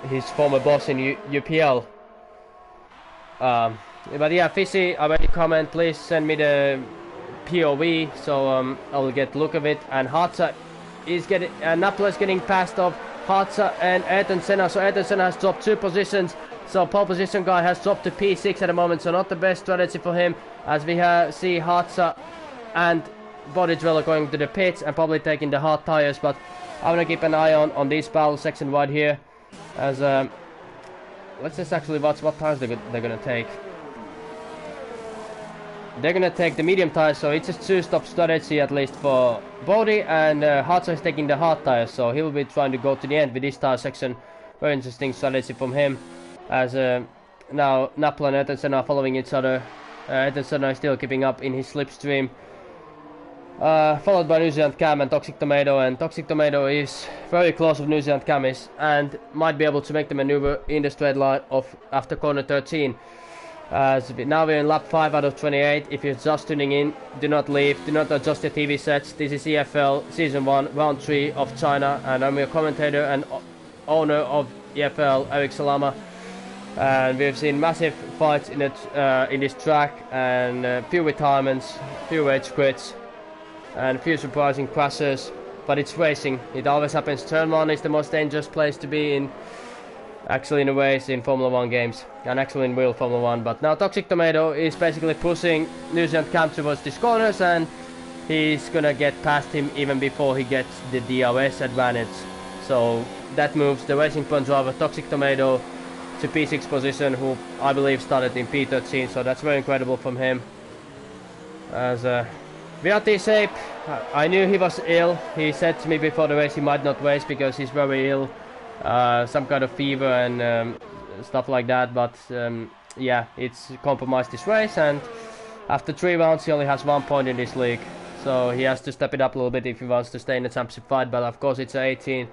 his former boss in UPL. But yeah, Fishy, already comment, please send me the POV, so I will get a look of it. And Hartza is getting, Napoli is getting past of Hartza and Ayrton Senna, so Ayrton Senna has dropped 2 positions. So pole position guy has dropped to P6 at the moment, so not the best strategy for him, as we see Hartza and Body Driller going to the pits and probably taking the hard tires. But I want to keep an eye on this battle section right here, as let's just actually watch what tires they're going to take. They're going to take the medium tires, so it's a 2-stop strategy at least for Body, and Hartza is taking the hard tires, so he will be trying to go to the end with this tire section. Very interesting strategy from him, as now Napla and Ayrton Senna are following each other. Ayrton Senna is still keeping up in his slipstream, followed by New Zealand Cam and Toxic Tomato, and Toxic Tomato is very close with New Zealand Cam and might be able to make the maneuver in the straight line of after corner 13. Now we're in lap 5 out of 28. If you're just tuning in, do not leave, do not adjust your TV sets. This is EFL Season 1, Round 3 of China, and I'm your commentator and owner of EFL, Eric Salama. And we've seen massive fights in this track, and few retirements, few rage quits, and few surprising crashes. But it's racing, it always happens. Turn 1 is the most dangerous place to be in, actually, in a race in Formula 1 games, and actually in real Formula 1. But now Toxic Tomato is basically pushing New Zealand Cam towards these corners, and he's gonna get past him even before he gets the DRS advantage. So that moves the Racing Point driver Toxic Tomato to P6 position, who I believe started in P13, so that's very incredible from him. As Viati Shape, I knew he was ill. He said to me before the race he might not race because he's very ill, some kind of fever and stuff like that. But yeah, it's compromised this race, and after 3 rounds he only has 1 point in this league. So he has to step it up a little bit if he wants to stay in the championship fight. But of course it's 18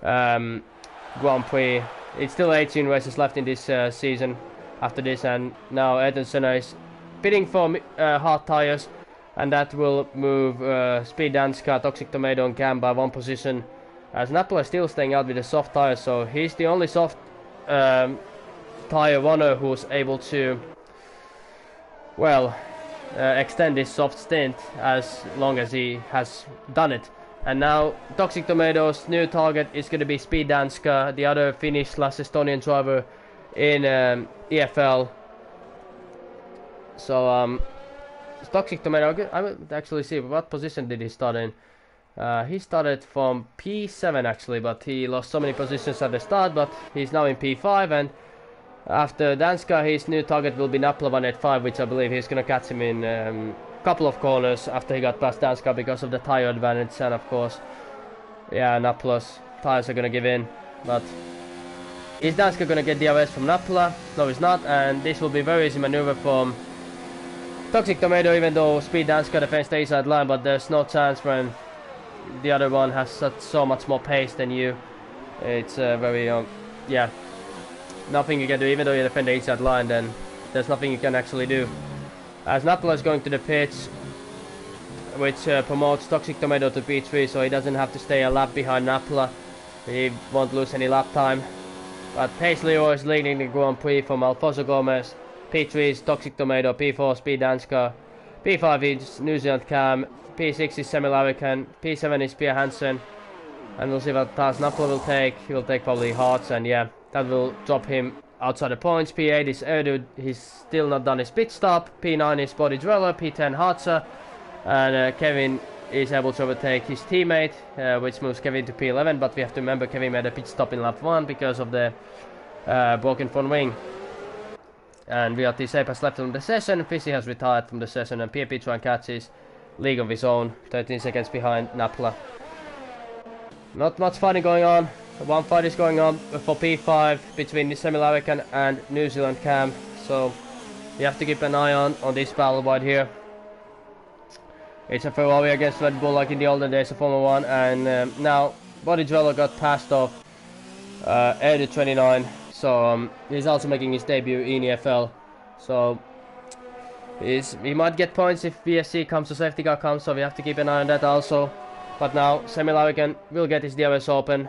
Grand Prix. It's still 18 races left in this season after this, and now Ayrton Senna is bidding for hard tires, and that will move Speed Danska, Toxic Tomato and Cam by 1 position, as Napola is still staying out with the soft tires, so he's the only soft tire runner who's able to, well, extend his soft stint as long as he has done it. And now Toxic Tomato's new target is going to be Speed Danska, the other Finnish/Estonian driver in EFL. So Toxic Tomato, I will actually see what position did he start in. He started from P7 actually, but he lost so many positions at the start, but he's now in P5, and after Danska his new target will be Napla 185, which I believe he's gonna catch him in couple of corners after he got past Danska because of the tire advantage, and of course, yeah, Napla's tires are gonna give in. But is Danska gonna get DRS from Napla? No, he's not, and this will be very easy maneuver from Toxic Tomato, even though Speed Danska defends the inside line, but there's no chance when the other one has so much more pace than you. It's very, yeah, nothing you can do. Even though you defend the inside line, then there's nothing you can actually do. As Napla is going to the pits, which promotes Toxic Tomato to P3, so he doesn't have to stay a lap behind Napla. He won't lose any lap time. But Pace Leo is leading the Grand Prix from Alfonso Gomez. P3 is Toxic Tomato, P4 Speed Danska, P5 is New Zealand Cam, P6 is Semi Larrican, P7 is Pia Hansen, and we'll see what task Napla will take. He will take probably Hearts, and yeah, that will drop him outside the points. P8 is Erdu, he's still not done his pit stop. P9 is Body Dweller, P10 Hartza, and Kevin is able to overtake his teammate, which moves Kevin to P11, but we have to remember Kevin made a pit stop in lap 1 because of the broken front wing. And VRT Shape has left from the session, Fissi has retired from the session, and PAP try and catch his league of his own, 13 seconds behind Napla. Not much fighting going on. One fight is going on for P5 between Semi Larrican and New Zealand Cam, so you have to keep an eye on this battle right here. It's a Ferrari against Red Bull like in the olden days of Formula 1, and now Body Dweller got passed off Air 29, so he's also making his debut in EFL, so he might get points if VSC comes or safety car comes, so we have to keep an eye on that also. But now Semi Larrican will get his DRS open,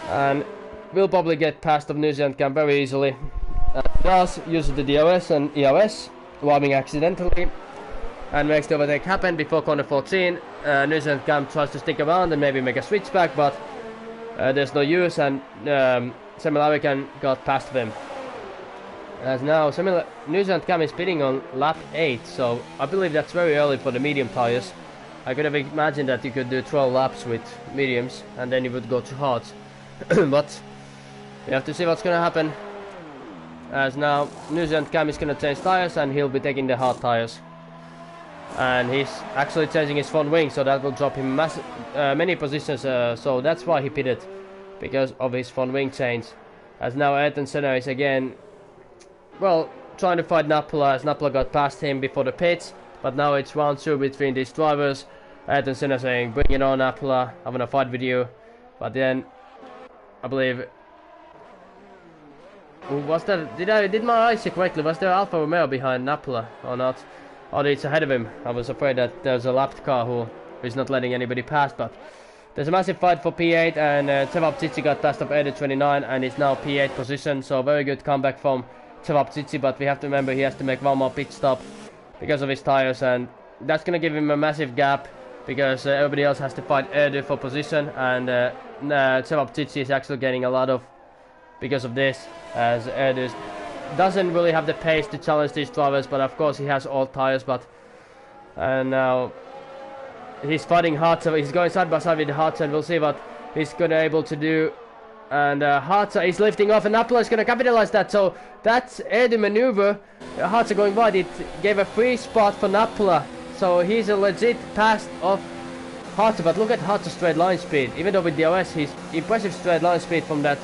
and will probably get past of New Zealand Cam very easily. Does use the DRS and ERS, warming accidentally, and makes the overtake happen before corner 14. New Zealand Cam tries to stick around and maybe make a switchback, but there's no use, and Semi Larrican got past them. As now New Zealand Cam is pitting on lap 8, so I believe that's very early for the medium tires. I could have imagined that you could do 12 laps with mediums and then you would go to hards. But we have to see what's gonna happen. As now New Zealand Cam is gonna change tires and he'll be taking the hard tires. And he's actually changing his front wing, so that will drop him many positions, so that's why he pitted, because of his front wing change. As now Ayrton Senna is again, well, trying to fight Napla, as Napla got past him before the pits, but now it's round 2 between these drivers. Ayrton Senna saying, bring it on Napla, I wanna fight with you. But then, I believe, was that, did my eyes see correctly, was there Alfa Romeo behind Napla or not? Oh, it's ahead of him. I was afraid that there's a lapped car who is not letting anybody pass, but there's a massive fight for P8, and Tsevap got past of Air 29 and is now P8 position, so very good comeback from Tsevap, but we have to remember he has to make one more pit stop because of his tires, and that's gonna give him a massive gap because everybody else has to fight Erdu for position, and Tsevap is actually getting a lot of because of this, as Erdu doesn't really have the pace to challenge these drivers, but of course he has old tires. But and now he's fighting hard, so he's going side by side with the hard, and we'll see what he's gonna able to do. and Hartza is lifting off, and Napola is going to capitalize that. So that's Edu maneuver. Hartza going wide. It gave a free spot for Napola. So he's a legit pass of Hartza. But look at Hartza's straight line speed. Even though with the OS, he's impressive straight line speed from that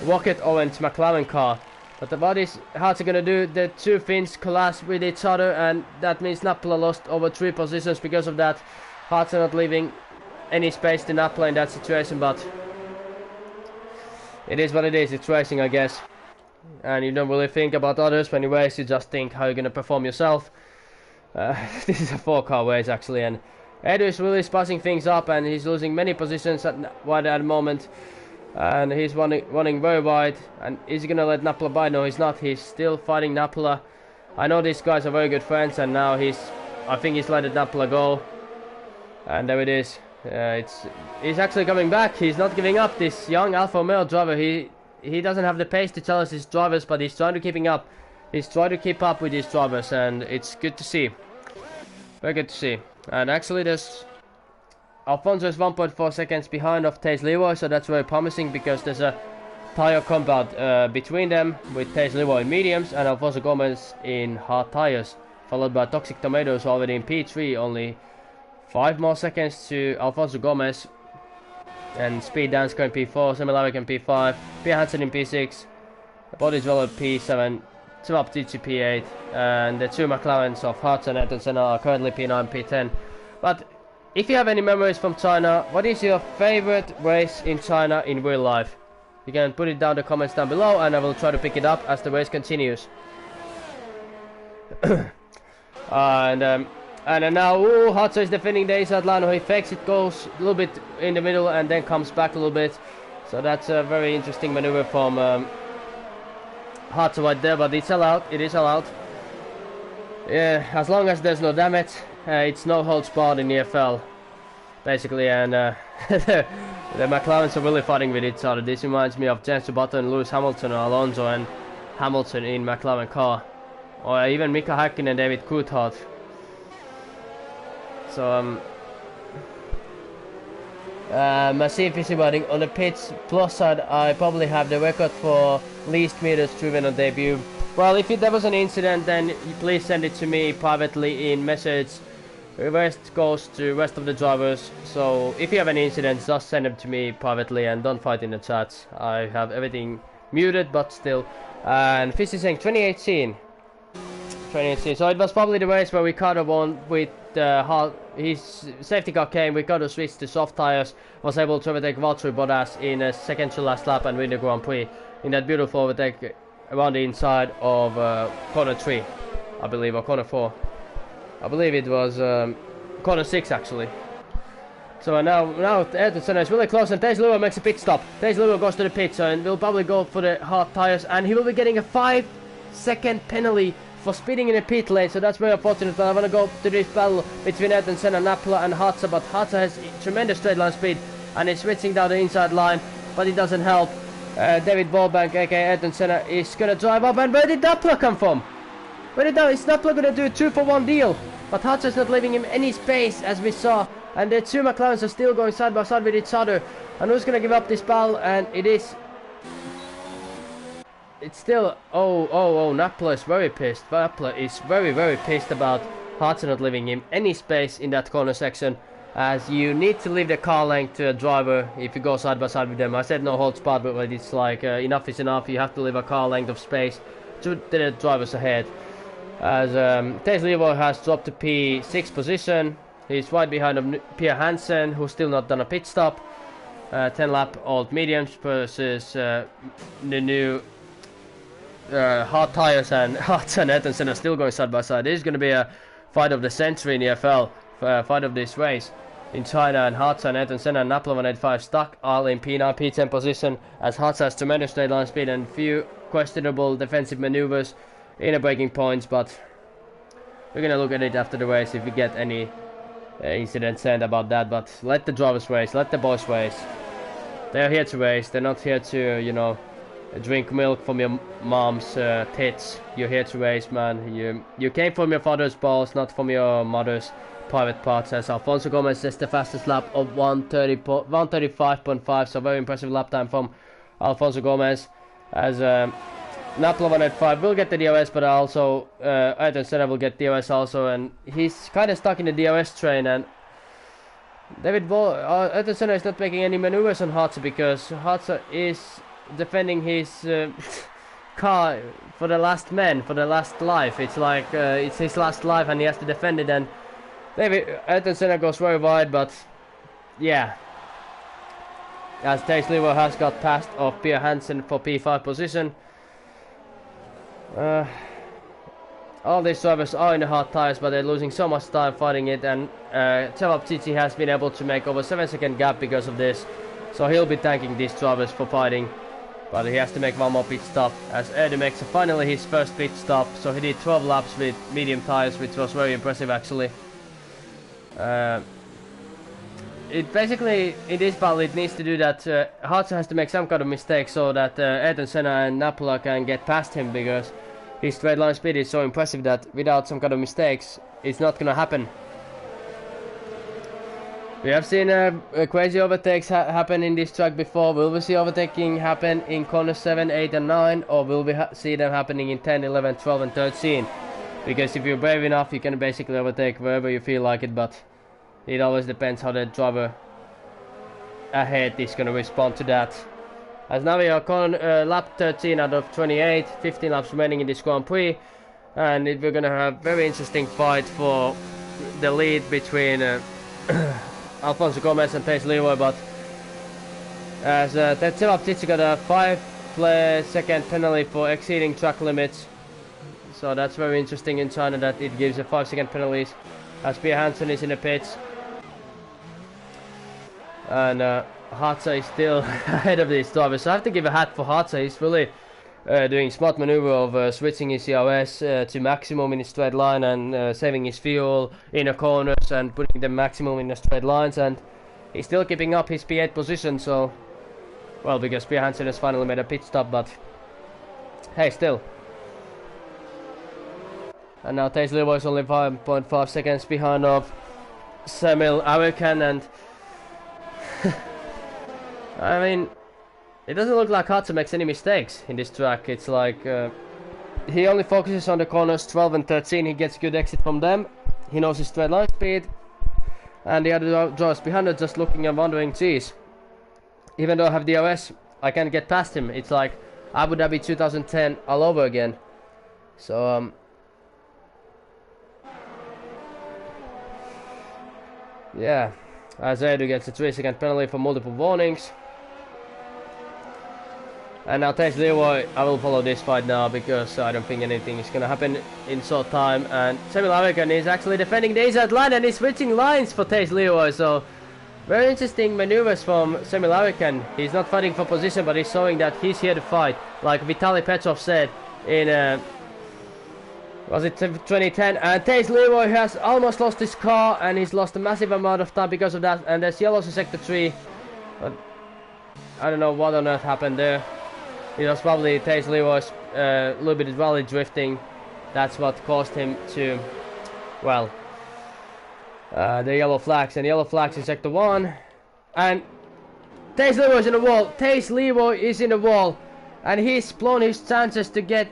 Rocket Owens McLaren car. But what is Hartza going to do? The two Finns collapse with each other, and that means Napola lost over 3 positions because of that. Hartza not leaving any space to Napola in that situation, but it is what it is. It's racing, I guess, and you don't really think about others when you race. You just think how you're gonna perform yourself. This is a 4-car race actually, and Edu is really spicing things up, and he's losing many positions wide at the moment, and he's running very wide. And is he gonna let Napola by? No, he's not. He's still fighting Napola. I know these guys are very good friends, and now I think he's letting Napola go, and there it is. He's actually coming back. He's not giving up. This young Alfa Romeo driver, he doesn't have the pace to challenge his drivers, but he's trying to keep up. He's trying to keep up with his drivers, and it's good to see. Very good to see. And actually, Alfonso is 1.4 seconds behind of Taze Leroy, so that's very promising because there's a tire compound between them, with Taze Leroy in mediums and Alfonso Gomez in hard tires, followed by Toxic Tomatoes already in P3, only 5 more seconds to Alfonso Gomez, and Speed Dansko in P4, Semilavik in P5, Pia Hansen in P6, Bodies Well in P7, Tim Upditch P8, and the 2 McLarens of Hartz and Ayrton Senna are currently P9, P10. But if you have any memories from China, what is your favorite race in China in real life? You can put it down in the comments down below, and I will try to pick it up as the race continues. And now, Hartza is defending the inside line. He fakes it, goes a little bit in the middle, and then comes back a little bit. So that's a very interesting maneuver from Hartza right there, but it's allowed. It is allowed. Yeah, as long as there's no damage, it's no holds barred in EFL, basically. And the McLarens are really fighting with each other. This reminds me of Jenson Button, Lewis Hamilton, or Alonso and Hamilton in McLaren car, or even Mika Häkkinen and David Coulthard. So Massive is riding on the pitch. Plus side, I probably have the record for least meters driven on debut. Well, if there was an incident, then please send it to me privately in message. The rest goes to rest of the drivers. So if you have any incidents, just send them to me privately and don't fight in the chats. I have everything muted, but still. And Fish is saying 2018. 2018. So it was probably the race where Ricardo won with his safety car came. Ricardo switched to soft tires, was able to overtake Valtteri Bottas in a second to last lap and win the Grand Prix in that beautiful overtake around the inside of corner 3, I believe, or corner 4. I believe it was corner 6 actually. So now Ayrton Senna is really close, and Taze Leroy makes a pit stop. Taze Leroy goes to the pit, and will probably go for the hard tires, and he will be getting a 5-second penalty for speeding in the pit lane, so that's very unfortunate. But I want to go to this battle between Ayrton Senna, Napola and Hartza, but Hartza has tremendous straight line speed and is switching down the inside line, but it doesn't help. David Ballbank, aka Ayrton Senna, is going to drive up, and where did Napola come from? Is Napola going to do a 2-for-1 deal? But Hartza is not leaving him any space, as we saw, and the 2 McLarens are still going side by side with each other. And who's going to give up this battle? And it's still, Napola is very pissed. Napola is very, very pissed about Hartza not leaving him any space in that corner section, as you need to leave the car length to a driver if you go side by side with them. I said no holds barred, but it's like enough is enough. You have to leave a car length of space to the drivers ahead. As Taze Leroy has dropped to P6 position. He's right behind Pia Hansen, who's still not done a pit stop. 10 lap old mediums versus the new hard tires, and Hartza and Ayrton Senna are still going side by side. This is going to be a fight of the century in EFL, fight of this race in China, and Hartza and Ayrton Senna and Napola 185 stuck all in P9, P10 position, as Hartza has tremendous straight line speed and few questionable defensive maneuvers in the braking points, but we're going to look at it after the race if we get any incident said about that. But let the drivers race, let the boys race. They're here to race, they're not here to, you know, drink milk from your mom's tits. You're here to race, man. You came from your father's balls, not from your mother's private parts. As Alfonso Gomez says, the fastest lap of 135.5, so very impressive lap time from Alfonso Gomez, as Napla 185 will get the DOS, but also Ayrton Senna will get DOS also, and he's kind of stuck in the DOS train, and Ayrton Senna is not making any maneuvers on Hatsa because Hatsa is defending his car for the last life. It's like it's his last life and he has to defend it, and Ayrton Senna goes very wide, but yeah, as Thijs Leeuwen has got past of Pierre Hansen for P5 position. All these drivers are in the hard tires, but they're losing so much time fighting it, and Tsevaptidze has been able to make over 7-second gap because of this, so he'll be thanking these drivers for fighting, but he has to make one more pit stop as Erdo makes finally his first pit stop, so he did 12 laps with medium tires, which was very impressive actually. It basically, in this battle, it needs to do that Hatsa has to make some kind of mistake so that Ayrton Senna and Napla can get past him, because his straight line speed is so impressive that without some kind of mistakes, it's not gonna happen. We have seen crazy overtakes happen in this track before. Will we see overtaking happen in corners 7, 8 and 9, or will we see them happening in 10, 11, 12 and 13? Because if you're brave enough, you can basically overtake wherever you feel like it, but it always depends how the driver ahead is gonna respond to that. As now we are on lap 13 out of 28, 15 laps remaining in this Grand Prix, and we're gonna have very interesting fight for the lead between Alfonso Gomez and Thijs Leeuwen, but as Tsevaptidze got a 5-second penalty for exceeding track limits, so that's very interesting in China that it gives a 5-second penalties, as Pierre Hansen is in the pits, and Hatsa is still ahead of these drivers, so I have to give a hat for Hatsa. He's really doing smart maneuver of switching his EOS to maximum in a straight line, and saving his fuel in the corners and putting the maximum in the straight lines, and he's still keeping up his P8 position, so well, because Pierre Hansen has finally made a pit stop, but hey, still. And now Thijs Leeuwen is only 5.5 seconds behind of Samuel Awerkan, and I mean, it doesn't look like Hatsa makes any mistakes in this track. It's like he only focuses on the corners 12 and 13. He gets good exit from them. He knows his straight line speed, and the other drivers behind are just looking and wondering, geez, even though I have DOS, I can't get past him. It's like Abu Dhabi 2010 all over again. So yeah, as Edu gets a 3-second penalty for multiple warnings. And now Thijs Leeuwen, I will follow this fight now because I don't think anything is gonna happen in short time. And Samuel Awerkan is actually defending the inside line and he's switching lines for Thijs Leeuwen. So very interesting maneuvers from Samuel Awerkan. He's not fighting for position, but he's showing that he's here to fight. Like Vitaly Petrov said in was it 2010? And Thijs Leeuwen has almost lost his car and he's lost a massive amount of time because of that. And there's yellows in sector 3. But I don't know what on earth happened there. It was probably Thijs Leeuwen's little bit of rally drifting. That's what caused him to, well, the yellow flags. And yellow flags in sector 1. And Thijs Leeuwen is in the wall. Thijs Leeuwen is in the wall. And he's blown his chances to get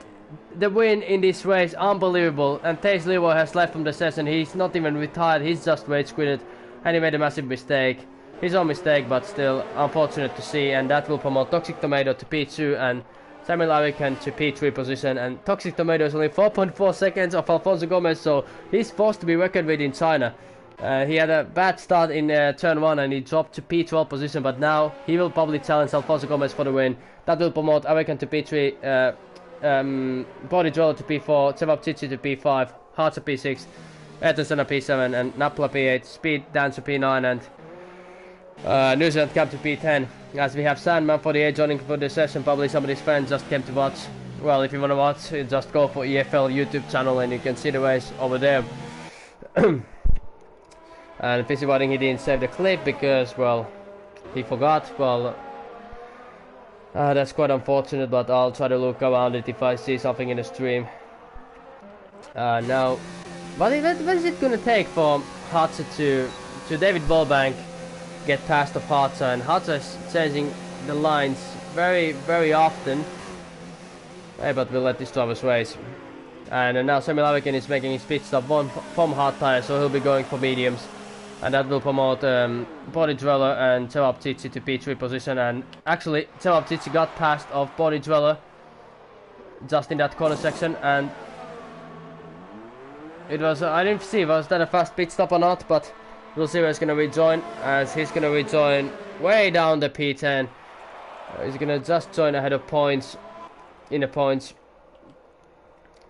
the win in this race. Unbelievable. And Thijs Leeuwen has left from the session. He's not even retired. He's just rage quitted. And he made a massive mistake. His own mistake, but still unfortunate to see, and that will promote Toxic Tomato to P2 and Samuel Awerkan to P3 position. And Toxic Tomato is only 4.4 seconds of Alfonso Gomez, so he's forced to be reckoned with in China. He had a bad start in turn 1 and he dropped to P12 position, but now he will probably challenge Alfonso Gomez for the win. That will promote Awerkan to P3, Bordigiolo to P4, Tsevaptidze to P5, Hatsa P6, Ayrton Senna P7 and Napla P8, Speed down to P9 and New Zealand came to P10, as we have Sandman 48 joining for the session. Probably some of his friends just came to watch. Well, if you want to watch, just go for EFL YouTube channel and you can see the race over there. And Fizzy Whiting, he didn't save the clip because, well, he forgot. Well, that's quite unfortunate, but I'll try to look around it if I see something in the stream. Now, what is it gonna take for Hatsa to David Ballbank get past of Hatsa, and Hatsa is changing the lines very often. Hey, but we'll let this drivers race. And now Sami Lavikin is making his pit stop from hard tires, so he'll be going for mediums. And that will promote Body Dweller and Teo Aptitsi to P3 position. And actually, Teo Aptitsi got past of Body Dweller just in that corner section. And it was, I didn't see, was that a fast pit stop or not, but we'll see where he's going to rejoin, as he's going to rejoin way down the P10. He's going to just join ahead of points, in the points.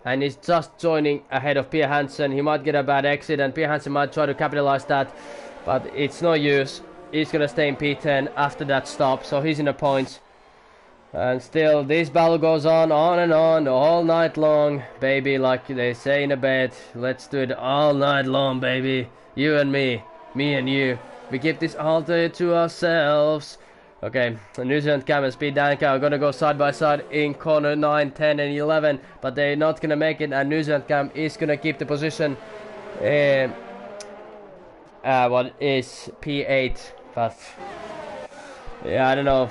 And he's just joining ahead of Pia Hansen. He might get a bad exit and Pia Hansen might try to capitalize that, but it's no use. He's going to stay in P10 after that stop, so he's in the points. And still, this battle goes on and on, all night long, baby, like they say in a bed. Let's do it all night long, baby. You and me and you. We give this all to ourselves. Okay, New Zealand Cam and Speed Danica are gonna go side by side in corner 9, 10 and 11, but they're not gonna make it, and New Zealand Cam is gonna keep the position. What is P8, but yeah, I don't know.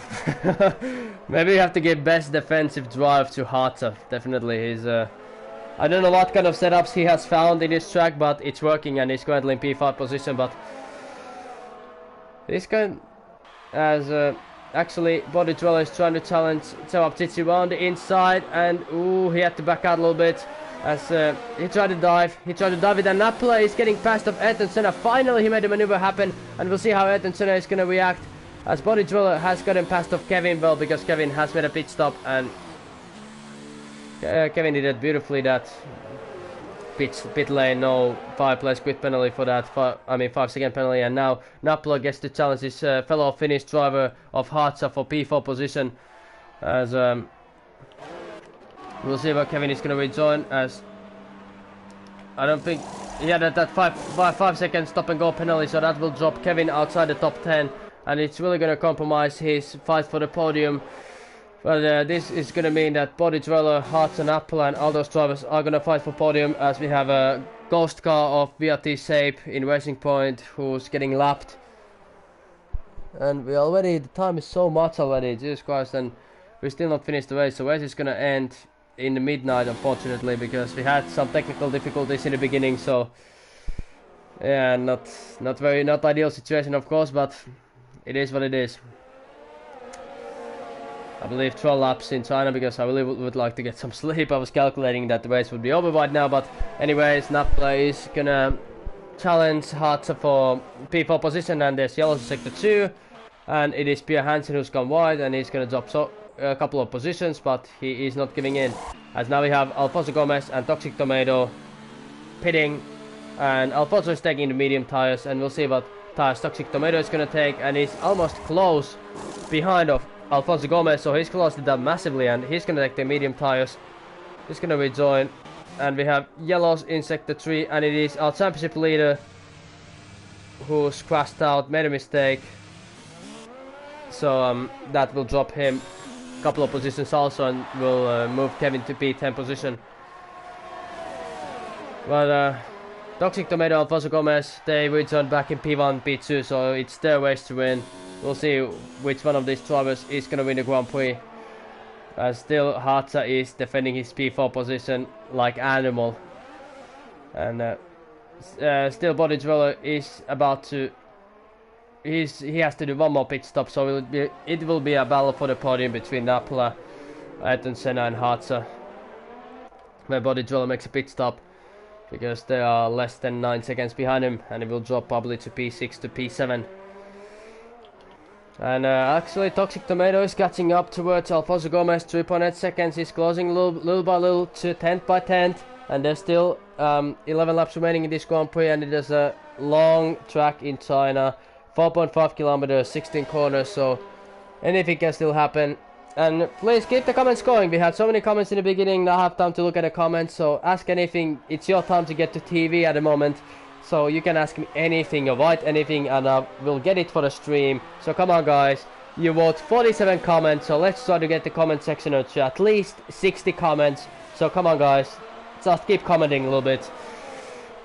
Maybe we have to give best defensive drive to Hartzer. Definitely, he's I don't know what kind of setups he has found in this track, but it's working, and he's currently in P5 position. But this guy has actually Body Dweller is trying to challenge Teo Aptitsi around the inside, and ooh, he had to back out a little bit as he tried to dive. He tried to dive with an Napla. He's getting past of Ayrton Senna. Finally, he made the maneuver happen, and we'll see how Ayrton Senna is going to react, as Body Dweller has gotten past of Kevin well, because Kevin has made a pit stop, and Kevin did it beautifully. That pit lane, no 5-place quit penalty for that. 5-second penalty, and now Napla gets to challenge his fellow Finnish driver of Hartza for P4 position. As we'll see where Kevin is going to rejoin. As I don't think he had that 5-second stop and go penalty, so that will drop Kevin outside the top 10, and it's really going to compromise his fight for the podium. But this is going to mean that Body Dweller, Hartz and Apple and all those drivers are going to fight for podium, as we have a ghost car of VRT Sape in Racing Point who's getting lapped. And we already, the time is so much already, Jesus Christ, and we're still not finished the race. The race is going to end in the midnight, unfortunately, because we had some technical difficulties in the beginning. So yeah, not ideal situation, of course, but it is what it is. I believe 12 laps in China, because I really would like to get some sleep. I was calculating that the race would be over right now, but anyways, Napla is gonna challenge Hartza for P4 position, and there's yellow sector 2, and it is Pia Hansen who's gone wide, and he's gonna drop a couple of positions, but he is not giving in. As now we have Alfonso Gomez and Toxic Tomato pitting, and Alfonso is taking the medium tires, and we'll see what tires Toxic Tomato is gonna take, and he's almost close behind of Alfonso Gomez, so he's closed it down massively, and he's gonna take the medium tires. He's gonna rejoin, and we have yellows in sector 3, and it is our championship leader who's crashed out, made a mistake. So that will drop him a couple of positions also, and will move Kevin to P10 position. But Toxic Tomato and Alfonso Gomez, they rejoined back in P1, P2, so it's their race to win. We'll see which one of these drivers is going to win the Grand Prix. Still, Hartza is defending his P4 position like animal. And still, Body Dweller is about to... He has to do one more pit stop, so it will be a battle for the podium between Napla, Ayrton Senna and Hartza. When Body Dweller makes a pit stop, because they are less than 9 seconds behind him, and it will drop probably to P6 to P7. And actually, Toxic Tomato is catching up towards Alfonso Gomez. 3.8 seconds. He's closing little by little to 10th by 10th. And there's still 11 laps remaining in this Grand Prix. And it is a long track in China. 4.5 kilometers, 16 corners. So anything can still happen. And please keep the comments going. We had so many comments in the beginning. Now I have time to look at the comments. So ask anything. It's your time to get to TV at the moment. So you can ask me anything or write anything, and I will get it for the stream. So come on, guys. You wrote 47 comments, so let's try to get the comment section to at least 60 comments. So come on, guys. Just keep commenting a little bit.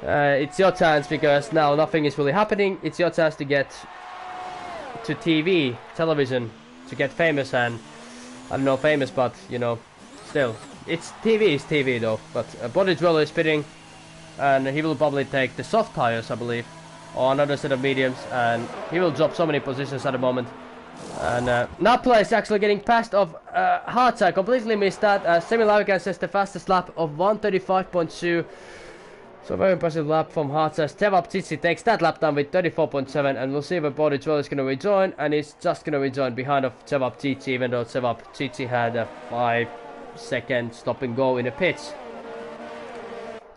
It's your chance, because now nothing is really happening. It's your chance to get to television, to get famous, and I don't know, famous, but you know, still, it's TV is TV though. But Body Dweller is pitting, and he will probably take the soft tires, I believe, or another set of mediums, and he will drop so many positions at the moment. And Napla is actually getting past of Hartz. I completely missed that. Semi Lavikan says the fastest lap of 135.2. So very impressive lap from Hartz. Tevap Tsitsi takes that lap down with 34.7, and we'll see if Body Dweller is going to rejoin, and he's just going to rejoin behind of Tevap Tsitsi, even though Tevap Tsitsi had a 5-second stop and go in the pits.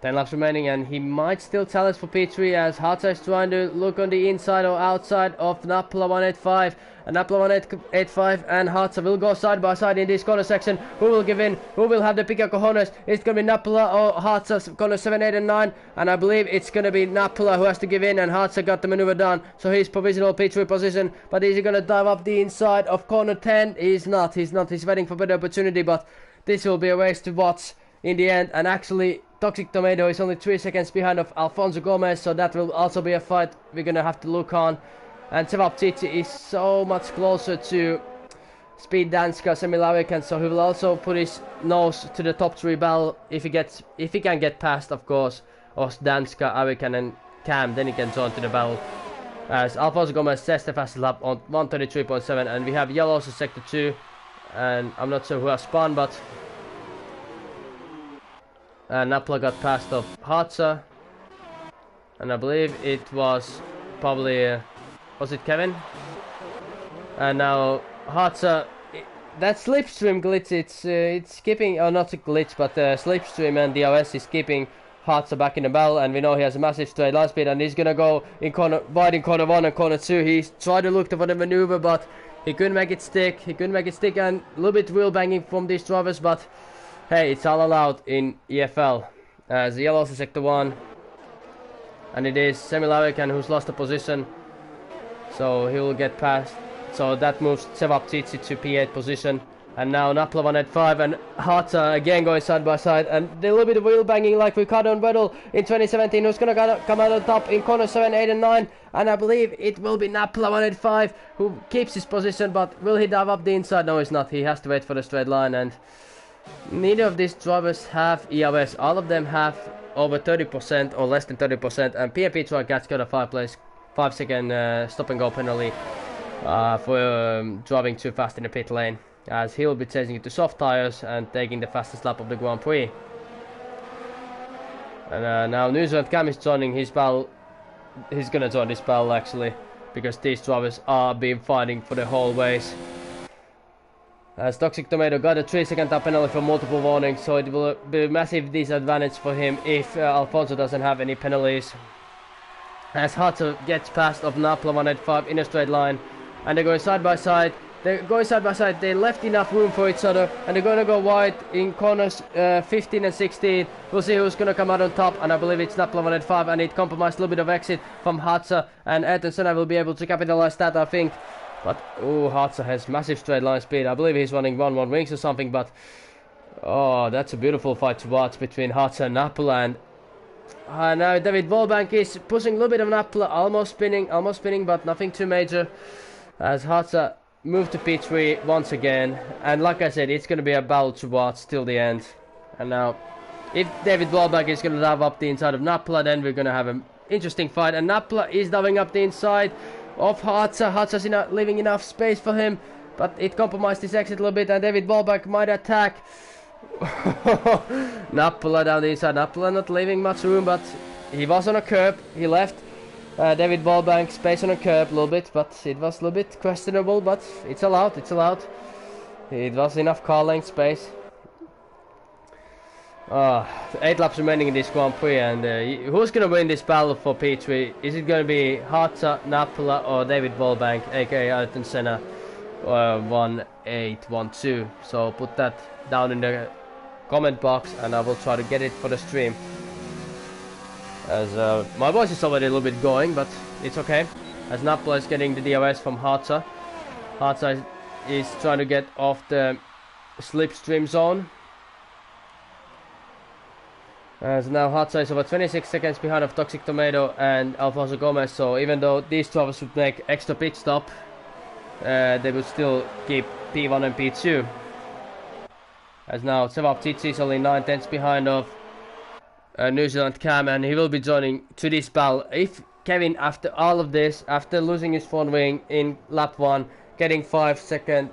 10 laps remaining, and he might still challenge for P3 as Hartza is trying to look on the inside or outside of Napla 185. And Napla 185 and Hartza will go side by side in this corner section. Who will give in? Who will have the bigger cojones? It's going to be Napla or Hartza, corner 7, 8 and 9. And I believe it's going to be Napla who has to give in, and Hartza got the maneuver done. So he's provisional P3 position. But is he going to dive up the inside of corner 10? He's not. He's waiting for better opportunity, but this will be a race to watch in the end. And actually, Toxic Tomato is only 3 seconds behind of Alfonso Gomez, so that will also be a fight we're gonna have to look on. And Tevap Tsitsi is so much closer to Speed Danska Semi Lavikan, so he will also put his nose to the top 3 battle if he can get past, of course, of Danska, Avikan and Cam, then he can join to the battle. As Alfonso Gomez says the fastest lap on 133.7, and we have yellows in sector 2, and I'm not sure who has spun, but Napla got past of Hartza, and I believe it was probably was it Kevin? And now Hartza, that slipstream glitch, it's skipping, or not a glitch, but slipstream and DRS is keeping Hartza back in the battle, and we know he has a massive straight line speed, and he's gonna go in wide in corner 1 and corner 2. He's tried to look for the maneuver, but he couldn't make it stick. And a little bit wheel banging from these drivers, but hey, it's all allowed in EFL. As the yellows in sector 1, and it is Semi Lavikan who's lost the position, so he will get past. So that moves Tevap Tsitsi to P8 position, and now Napla 185 and Hartza again going side by side, and a little bit of wheel banging like Ricardo and Vettel in 2017, who's gonna come out on top in corner 7, 8 and 9, and I believe it will be Napla 185 who keeps his position, but will he dive up the inside? No, he's not. He has to wait for the straight line, and neither of these drivers have ERS. All of them have over 30% or less than 30%, and PMP Truckats got a 5-second stop and go penalty for driving too fast in the pit lane, as he will be changing it to soft tires and taking the fastest lap of the Grand Prix. And now New Zealand Cam is joining his battle. He's gonna join this battle actually, because these drivers are been fighting for the whole race. As Toxic Tomato got a 3-second time penalty for multiple warnings, so it will be a massive disadvantage for him if Alfonso doesn't have any penalties. As Hartza gets past of Napla 185 in a straight line, and they're going side by side. They left enough room for each other, and they're going to go wide in corners 15 and 16. We'll see who's going to come out on top, and I believe it's Napla 185, and it compromised a little bit of exit from Hartza, and Ayrton Senna will be able to capitalize that, I think. But, oh, Hartza has massive straight line speed. I believe he's running 1-1 wings or something, but oh, that's a beautiful fight to watch between Hartza and Napla. And now David Volbank is pushing a little bit of Napla, almost spinning, but nothing too major. As Hartza moved to P3 once again. And like I said, it's going to be a battle to watch till the end. And now, if David Volbank is going to dive up the inside of Napla, then we're going to have an interesting fight. And Napla is diving up the inside of Hartza. Hartza's not leaving enough space for him, but it compromised his exit a little bit, and David Volbank might attack. Napla down the inside. Napla not leaving much room, but he was on a curb. He left David Volbank space on a curb a little bit, but it was a little bit questionable, but it's allowed. It was enough car length space. 8 laps remaining in this Grand Prix, and who's going to win this battle for P3? Is it going to be Hartza, Napla, or David Volbank, aka Ayrton Senna, 1812? So put that down in the comment box, and I will try to get it for the stream. As my voice is already a little bit going, but it's okay. As Napla is getting the DRS from Hartza. Hartza is trying to get off the slipstream zone. As now Hartza is over 26 seconds behind of Toxic Tomato and Alfonso Gomez, so even though these drivers would make extra pit stop, they would still keep P1 and P2. As now Sevaptitsi is only 9 tenths behind of New Zealand Cam, and he will be joining to this battle. If Kevin, after all of this, after losing his front wing in lap 1, getting 5-second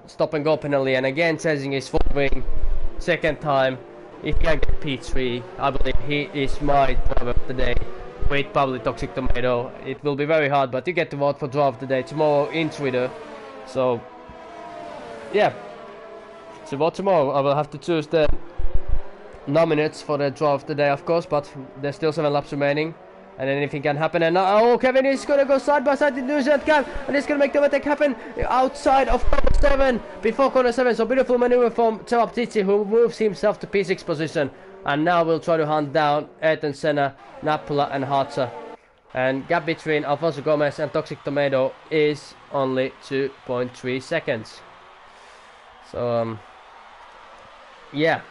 stop and go penalty, and again chasing his front wing second time, if he can get P3, I believe he is my driver of the day. With probably Toxic Tomato. It will be very hard, but you get to vote for driver of the day tomorrow in Twitter. So yeah, to vote tomorrow. I will have to choose the nominates for the driver of the day, of course, but there's still 7 laps remaining. And anything can happen, and now Kevin is gonna go side by side with New Zealand Cam, and he's gonna make the overtake happen outside of corner 7, before corner 7. So beautiful maneuver from Sevaptitsi, who moves himself to P6 position, and now we'll try to hunt down Ayrton Senna, Nappula and Hartza. And gap between Alfonso Gomez and Toxic Tomato is only 2.3 seconds. So yeah,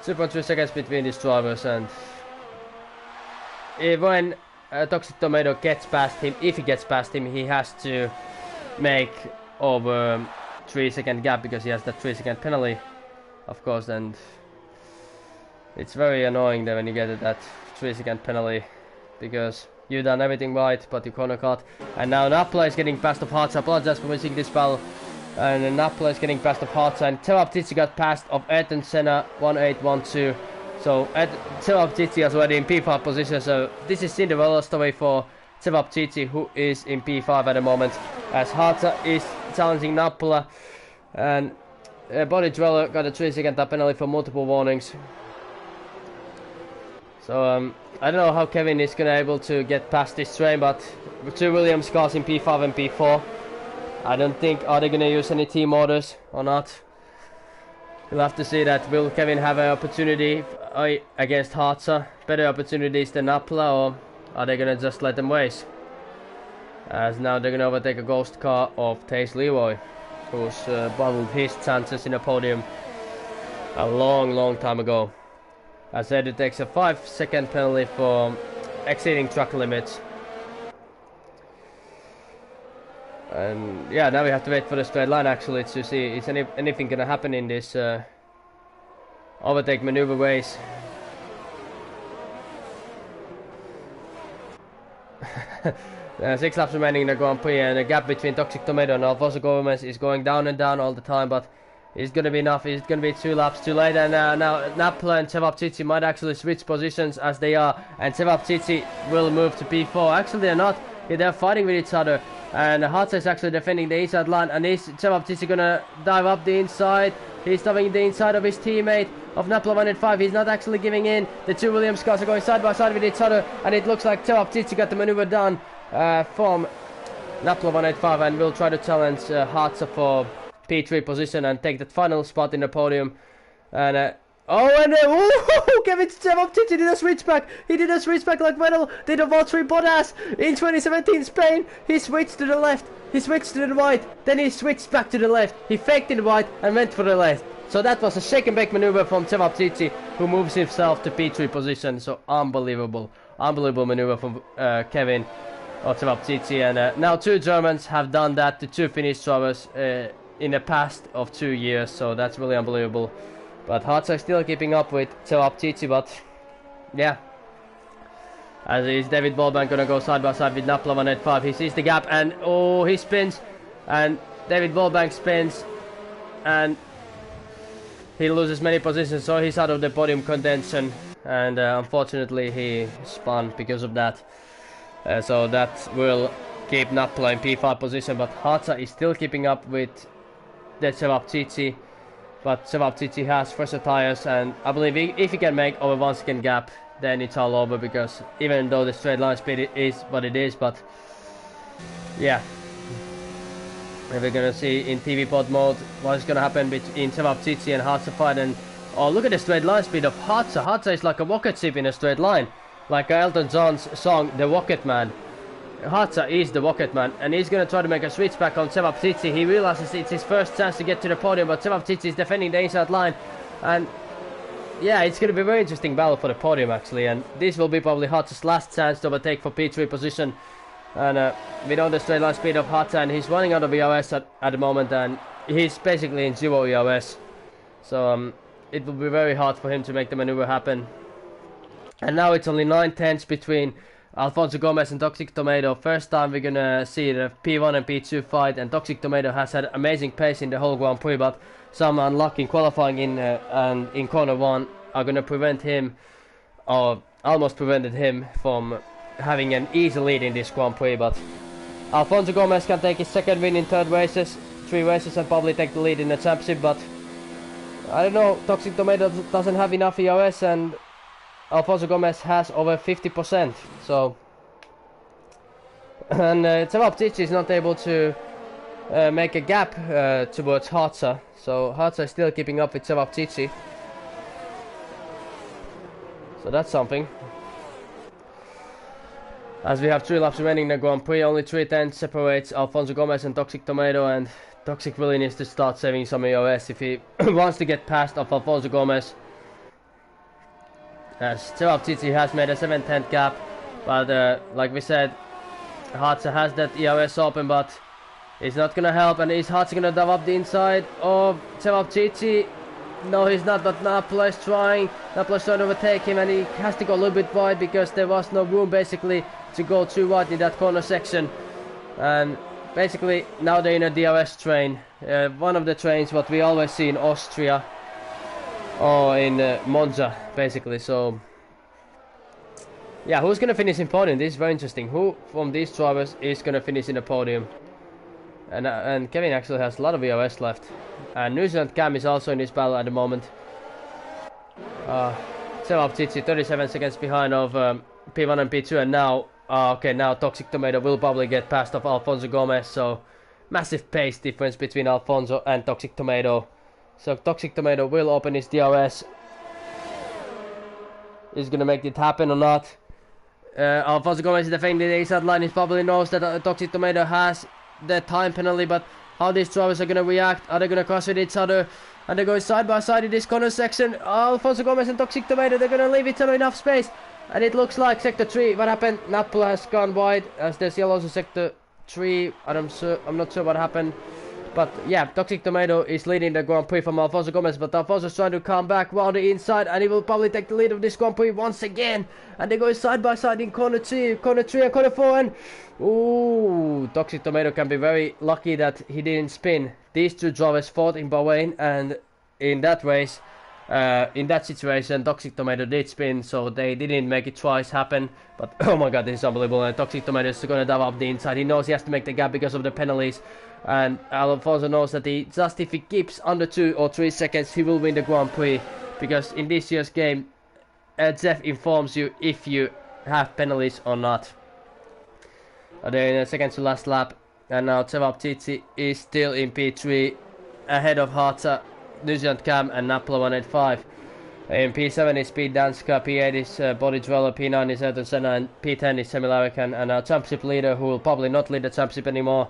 2.3 seconds between these drivers, and when Toxic Tomato gets past him, if he gets past him, he has to make over 3-second gap, because he has that 3-second penalty, of course, and it's very annoying that when you get that 3-second penalty, because you've done everything right, but you corner cut. And now Nappula is getting past of Hartza. I apologize for missing this battle. And Nappula is getting past of Hartza, and Sevaptitsi got past of Ayrton Senna 1812. So Sevaptitsi is already in P5 position, so this is Cinderella story for Sevaptitsi, who is in P5 at the moment, as Hartza is challenging Nappula, and Body Dweller got a 3-second penalty for multiple warnings. So I don't know how Kevin is gonna able to get past this train, but 2 Williams cars in P5 and P4. I don't think, are they gonna use any team orders or not? We'll have to see that. Will Kevin have an opportunity against Hartza? Better opportunities than Nappula, or are they gonna just let them race? As now they're gonna overtake a ghost car of Taze Leroy, who's bubbled his chances in a podium a long time ago. As said, it takes a 5-second penalty for exceeding track limits. And yeah, now we have to wait for the straight line actually to see is anything gonna happen in this overtake maneuver race. 6 laps remaining in the Grand Prix, and the gap between Toxic Tomato and Alfonso Gomez is going down and down all the time, but it's gonna be enough. It's gonna be 2 laps too late, and now Nappula and Sevaptitsi might actually switch positions as they are, and Sevaptitsi will move to P4. Actually they're not. They're fighting with each other, and Hartza is actually defending the inside line, and is Sevaptitsi gonna dive up the inside? He's diving the inside of his teammate of Nappula 105. He's not actually giving in. The 2 Williams cars are going side by side with each other, and it looks like Sevaptitsi got the maneuver done from Nappula 185, and will try to challenge Hartza for P3 position and take that final spot in the podium. And Kevin Sevaptitsi did a switchback. He did a switchback like Vettel did of Valtteri Bottas in 2017 Spain. He switched to the left, he switched to the right, then he switched back to the left. He faked in the right and went for the left. So that was a shake and bake maneuver from Sevaptitsi, who moves himself to P3 position. So unbelievable maneuver from Kevin or Sevaptitsi. And now 2 Germans have done that to 2 Finnish drivers in the past of 2 years. So that's really unbelievable. But Hartza is still keeping up with Sevaptitsi, but yeah. As is David Bolbank gonna go side by side with Nappula 185. He sees the gap and he spins, and David Bolbank spins, and he loses many positions, so he's out of the podium contention, and unfortunately he spun because of that. So that will keep Nappula in P5 position, but Hartza is still keeping up with the Sevaptitsi. But Sevaptitsi has fresher tires, and I believe if he can make over 1 second gap, then it's all over, because even though the straight line speed is what it is, but yeah. And we're gonna see in TV pod mode what is gonna happen between Sevaptitsi and Hartza fight. And oh, look at the straight line speed of Hartza. Hartza is like a rocket ship in a straight line, like Elton John's song The Rocket Man. Hartza is the rocket man, and he's going to try to make a switch back on Sevaptitsi. He realizes it's his first chance to get to the podium, but Sevaptitsi is defending the inside line, and yeah, it's going to be a very interesting battle for the podium actually, and this will be probably Hartza's last chance to overtake for P3 position. And we know the straight line speed of Hartza, and he's running out of EOS at the moment, and he's basically in 0 EOS. So it will be very hard for him to make the maneuver happen. And now it's only 9/10 between Alfonso Gomez and Toxic Tomato. First time we're gonna see the P1 and P2 fight, and Toxic Tomato has had amazing pace in the whole Grand Prix, but some unlucky qualifying and in corner 1 are gonna prevent him, or almost prevented him from having an easy lead in this Grand Prix. But Alfonso Gomez can take his second win in 3 races, and probably take the lead in the championship, but I don't know, Toxic Tomato doesn't have enough EOS, and Alfonso Gomez has over 50%, so and Cevapcici is not able to make a gap towards Hartza, so Hartza is still keeping up with Cevapcici, so that's something. As we have 3 laps remaining in the Grand Prix, only 3/10 separates Alfonso Gomez and Toxic Tomato, and Toxic really needs to start saving some EOS if he wants to get past of Alfonso Gomez. As Cevapcici has made a 7/10 gap, but like we said, Hartza has that EOS open, but it's not gonna help. And is Hartza gonna dive up the inside of Cevapcici? No, he's not, but Napla is trying. Napla is trying to overtake him, and he has to go a little bit wide because there was no room basically to go too wide in that corner section. And basically now they're in a DRS train, one of the trains what we always see in Austria or in Monza basically. So yeah, who's gonna finish in podium? This is very interesting. Who from these drivers is gonna finish in the podium? And Kevin actually has a lot of EOS left, and New Zealand Cam is also in this battle at the moment. Cevapcici 37 seconds behind of P1 and P2, and now okay, now Toxic Tomato will probably get past of Alfonso Gomez, so massive pace difference between Alfonso and Toxic Tomato. So Toxic Tomato will open his DRS. Is gonna make it happen or not? Alfonso Gomez is defending the inside line. He probably knows that Toxic Tomato has the time penalty, but how these drivers are gonna react? Are they gonna cross with each other? And they're going side by side in this corner section. Alfonso Gomez and Toxic Tomato, they're gonna leave each other enough space. And it looks like Sector 3, what happened? Napla has gone wide, as there's yellows in Sector 3, I'm not sure what happened. But yeah, Toxic Tomato is leading the Grand Prix from Alfonso Gomez, but Alfonso's trying to come back round the inside, and he will probably take the lead of this Grand Prix once again. And they're going side by side in corner 3 and corner 4, and ooh, Toxic Tomato can be very lucky that he didn't spin. These 2 drivers fought in Bahrain, and in that race, in that situation, Toxic Tomato did spin, so they didn't make it twice happen. But oh my god, this is unbelievable. And Toxic Tomato is going to dive up the inside. He knows he has to make the gap because of the penalties, and Alfonso knows that just if he keeps under 2 or 3 seconds, he will win the Grand Prix. Because in this year's game, Jeff informs you if you have penalties or not. They're in the second to last lap, and now Cevapcici is still in P3, ahead of Hartza, New Zealand Cam, and Napla 185. In P7 is Pete Danska, P8 is Body Dweller, P9 is Ayrton Senna, and P10 is Semi Larrican. And our championship leader, who will probably not lead the championship anymore,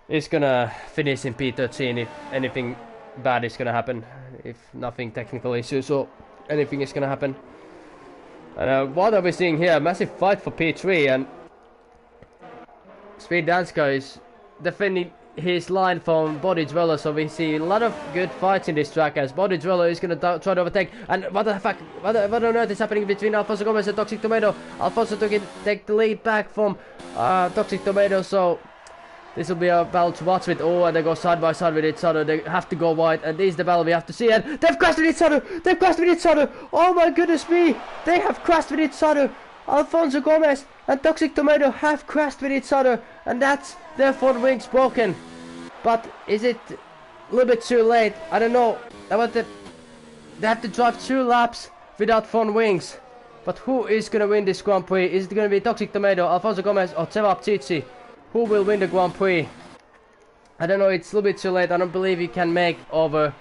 is gonna finish in P13 if anything bad is gonna happen, if nothing technical issues or anything is gonna happen. And what are we seeing here? A massive fight for P3, and Speed Danska is defending his line from Body Dweller, so we see a lot of good fights in this track as Body Dweller is going to try to overtake. And what the fuck, what on earth is happening between Alfonso Gomez and Toxic Tomato? Alfonso take the lead back from Toxic Tomato, so this will be a battle to watch with. Oh, and they go side by side with each other. They have to go wide, and this is the battle we have to see. And they've crashed with each other! They've crashed with each other! Oh my goodness me! They have crashed with each other! Alfonso Gomez and Toxic Tomato have crashed with each other, and that's their front wings broken. But is it a little bit too late? I don't know. They have to drive 2 laps without front wings. But who is going to win this Grand Prix? Is it going to be Toxic Tomato, Alfonso Gomez, or Cevapcici? Who will win the Grand Prix? I don't know. It's a little bit too late. I don't believe you can make over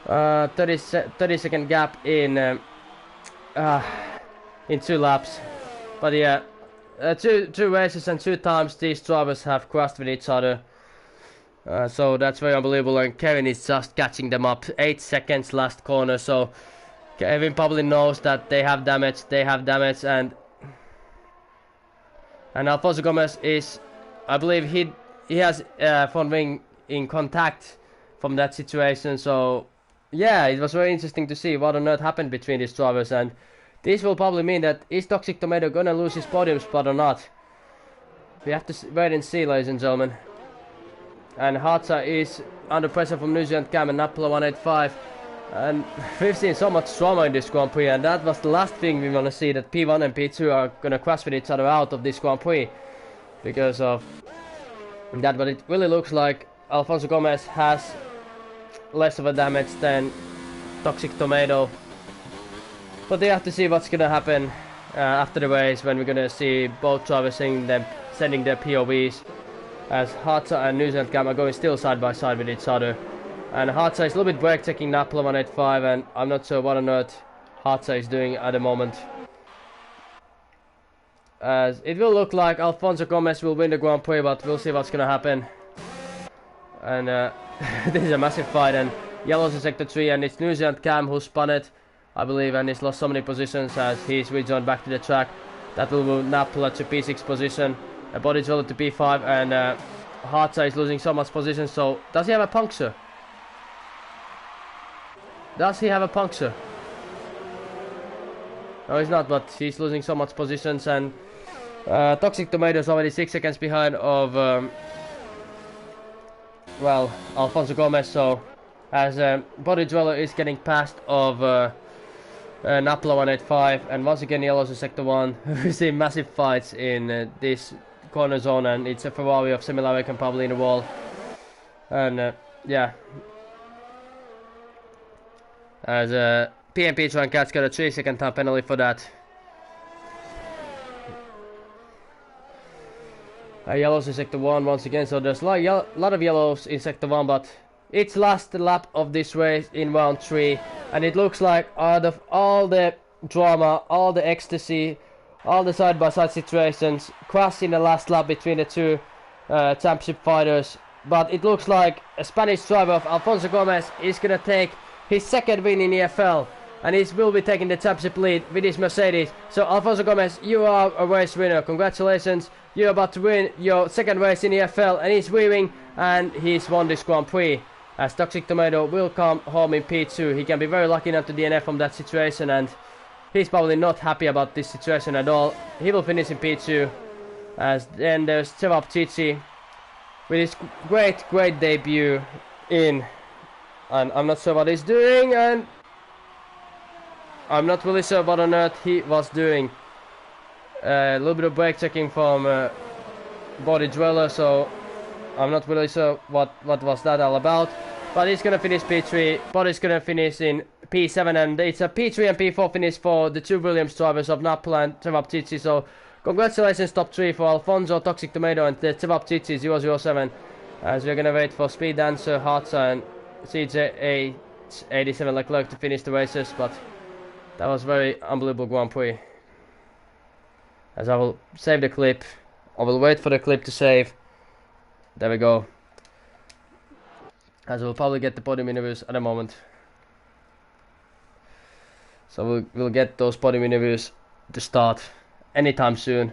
30-second gap in 2 laps. But yeah, two races and 2 times these drivers have crashed with each other. So that's very unbelievable, and Kevin is just catching them up. 8 seconds last corner, so Kevin probably knows that they have damage, and Alfonso Gomez is, I believe he has front wing in contact from that situation. So yeah, it was very interesting to see what on earth happened between these drivers, and this will probably mean that is Toxic Tomato gonna lose his podium spot or not? We have to wait and see, ladies and gentlemen. And Hartza is under pressure from New Zealand Cam and Nappula 185. And we've seen so much drama in this Grand Prix, and that was the last thing we want to see, that P1 and P2 are going to crash with each other out of this Grand Prix. Because of that, but it really looks like Alfonso Gomez has less of a damage than Toxic Tomato. But they have to see what's going to happen after the race, when we're going to see both drivers sending their POVs. As Hartza and New Zealand Cam are going still side by side with each other. And Hartza is a little bit brake checking Nappula 185, and I'm not sure what on earth Hartza is doing at the moment. As it will look like Alfonso Gomez will win the Grand Prix, but we'll see what's gonna happen. And this is a massive fight, and yellow's in sector 3, and it's New Zealand Cam who spun it, I believe, and he's lost so many positions as he's rejoined back to the track. That will move Nappula to P6 position, and Bodigello to P5, and Hartza is losing so much position. So does he have a puncture? Does he have a puncture? No, he's not, but he's losing so much positions, and Toxic Tomato is already 6 seconds behind of well, Alfonso Gomez. So as Body Dweller is getting past of Nappula 185, and once again yellows in sector 1. We see massive fights in this corner zone, and it's a Ferrari of similar weight and probably in the wall. And yeah, as PMP Tron Cats got a 3-second time penalty for that. Yellows in sector 1 once again, so there's a lot of yellows in sector 1, but it's last lap of this race in round 3, and it looks like out of all the drama, all the ecstasy, all the side-by-side situations, crash in the last lap between the two championship fighters, but it looks like a Spanish driver of Alfonso Gomez is gonna take his second win in EFL, and he will be taking the championship lead with his Mercedes. So Alfonso Gomez, you are a race winner. Congratulations, you're about to win your second race in EFL, and he's winning, and he's won this Grand Prix. As Toxic Tomato will come home in P2. He can be very lucky not to DNF from that situation, and he's probably not happy about this situation at all. He will finish in P2. As then there's Cevap Cici with his great debut in, and I'm not sure what he's doing, and I'm not really sure what on earth he was doing. A little bit of brake checking from Body Dweller, so I'm not really sure what was that all about. But he's gonna finish P3, Body's gonna finish in P7, and it's a P3 and P4 finish for the two Williams drivers of Nappula and Cevap Cici. So congratulations, top 3 for Alfonso, Toxic Tomato, and Cevap Cici 007. As we're gonna wait for Speed Dancer, Hartza, and CJ87 Leclerc to finish the races, but that was very unbelievable Grand Prix. As I will save the clip, I will wait for the clip to save. There we go. As we'll probably get the podium interviews at a moment. So we'll get those podium interviews to start anytime soon.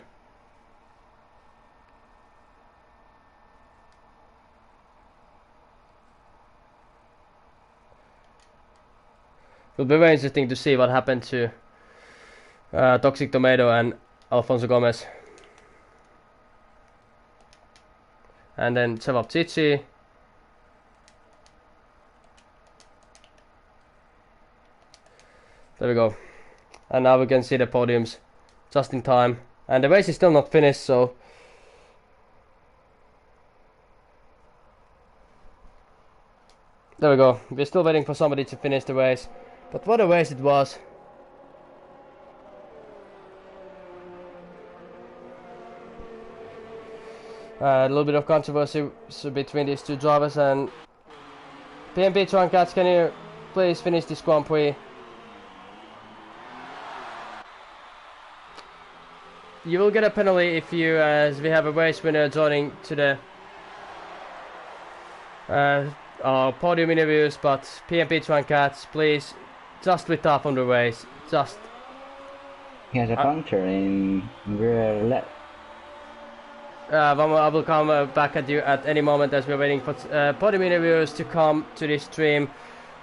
It'll be very interesting to see what happened to Toxic Tomato and Alfonso Gomez. And then Cevap Cici. There we go. And now we can see the podiums just in time. And the race is still not finished, so there we go. We're still waiting for somebody to finish the race. But what a race it was. A little bit of controversy between these two drivers, and PMP Tron Cats, can you please finish this Grand Prix? You will get a penalty if you, as we have a race winner joining to the our podium interviews, but PMP Tron Cats, please, just withdraw from the race. Just. He has a puncture in rear left. I will come back at you at any moment as we're waiting for podium interviews to come to this stream.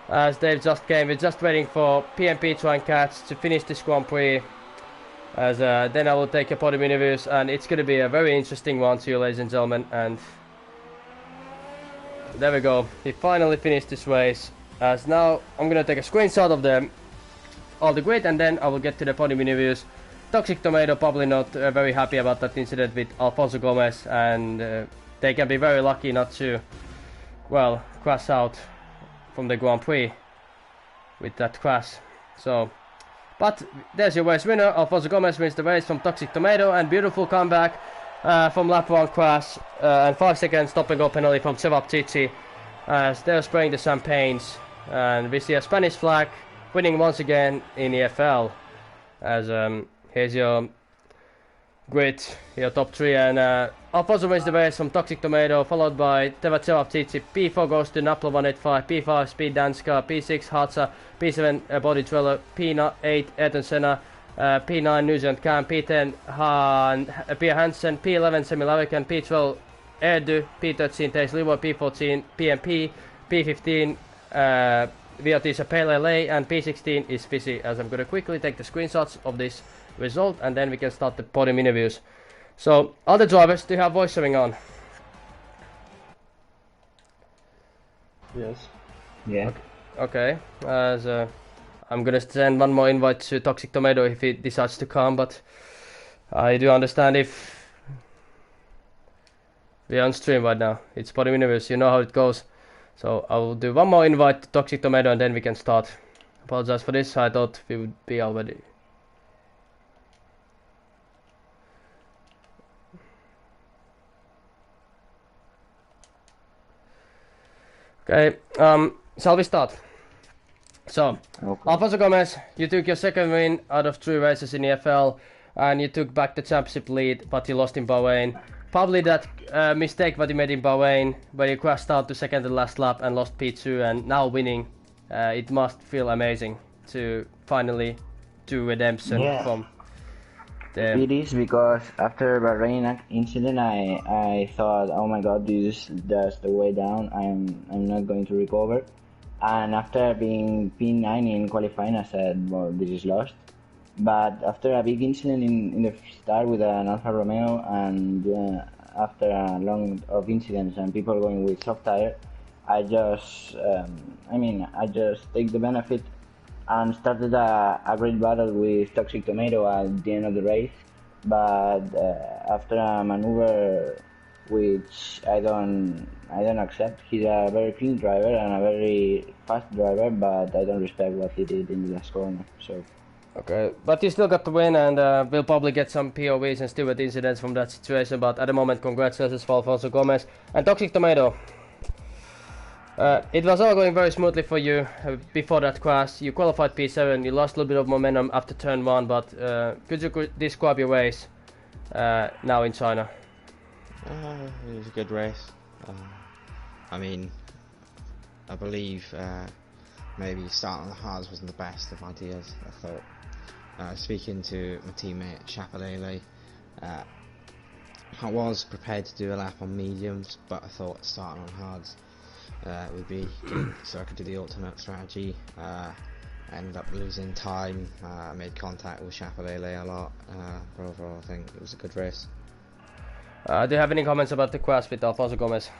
As they've just came, we're just waiting for PMP Twine Cats to finish this Grand Prix. As then I will take a podium interviews, and it's going to be a very interesting one to you, ladies and gentlemen. And there we go. He finally finished this race. As now I'm going to take a screenshot of all the grid, and then I will get to the podium interviews. Toxic Tomato probably not very happy about that incident with Alfonso Gomez, and they can be very lucky not to, well, crash out from the Grand Prix with that crash. So, but there's your race winner. Alfonso Gomez wins the race from Toxic Tomato, and beautiful comeback from lap 1 crash and 5 seconds stopping go penalty from Sevapcici as they're spraying the champagnes, and we see a Spanish flag winning once again in EFL. As here's your grid, your top 3, and Alfonso wins the race from Toxic Tomato, followed by Teva Sevapcici. P4 goes to Napla 185, P5 Speed Danska, P6 Hatsa, P7 Body Dweller, P8 Ayrton Senna, P9 New Zealand Cam, P10 Pia Hansen, P11 Semi Lavikan, P12 Erdu, P13 Tays Leroy, P14 PMP, P15 Viatisa Pale LA, and P16 is Fizzy. As I'm gonna quickly take the screenshots of this result, and then we can start the podium interviews. So, other drivers, do you have voice showing on? Yes. Yeah. Okay, as I'm gonna send one more invite to Toxic Tomato if he decides to come, but I do understand if we're on stream right now. It's podium interviews, you know how it goes. So I will do one more invite to Toxic Tomato, and then we can start. Apologize for this, I thought we would be already. Okay, shall we start? So, okay. Alfonso Gomez, you took your second win out of 3 races in EFL, and you took back the championship lead, but you lost in Bahrain. Probably that mistake what you made in Bahrain, where you crashed out to second to last lap and lost P2, and now winning, it must feel amazing to finally do redemption from the... It is, because after Bahrain incident, I thought, oh my god, that's the way down. I'm not going to recover. And after being P9 in qualifying, I said, well, this is lost. But after a big incident in the start with an Alfa Romeo, and after a long of incidents and people going with soft tire, I just take the benefit and started a great battle with Toxic Tomato at the end of the race. But after a maneuver which I don't accept, he's a very clean driver and a very fast driver, but I don't respect what he did in the last corner. So. Okay, but you still got the win, and we'll probably get some POVs and stupid incidents from that situation, but at the moment, congratulations for Alfonso Gomez. And Toxic Tomato, it was all going very smoothly for you before that crash. You qualified P7, you lost a little bit of momentum after turn 1, but could you describe your race now in China? It was a good race. I mean, I believe maybe starting on the hards wasn't the best of ideas. I thought, speaking to my teammate Chapalele, I was prepared to do a lap on mediums, but I thought starting on hards would be good, so I could do the alternate strategy. I ended up losing time. I made contact with Chapalele a lot, but overall I think it was a good race. Do you have any comments about the crash with Alfonso Gomez?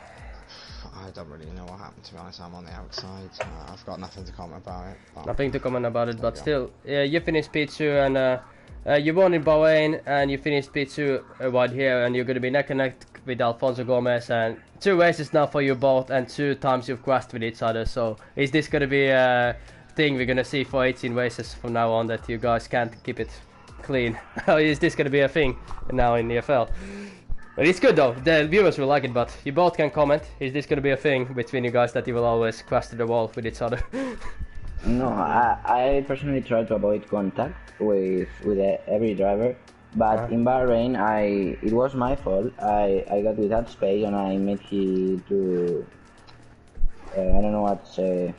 I don't really know what happened, to be honest. I'm on the outside. I've got nothing to comment about it. Nothing to comment about it, but still, you finished P2, and you won in Bahrain, and you finished P2 right here, and you're going to be neck and neck with Alfonso Gomez, and 2 races now for you both, and 2 times you've crashed with each other. So is this going to be a thing we're going to see for 18 races from now on, that you guys can't keep it clean? Or is this going to be a thing now in the EFL? But it's good though, the viewers will like it, but you both can comment. Is this gonna be a thing between you guys, that you will always crash to the wall with each other? No, I personally try to avoid contact with every driver, but in Bahrain, it was my fault. I got without space and I made him to, I don't know what to say,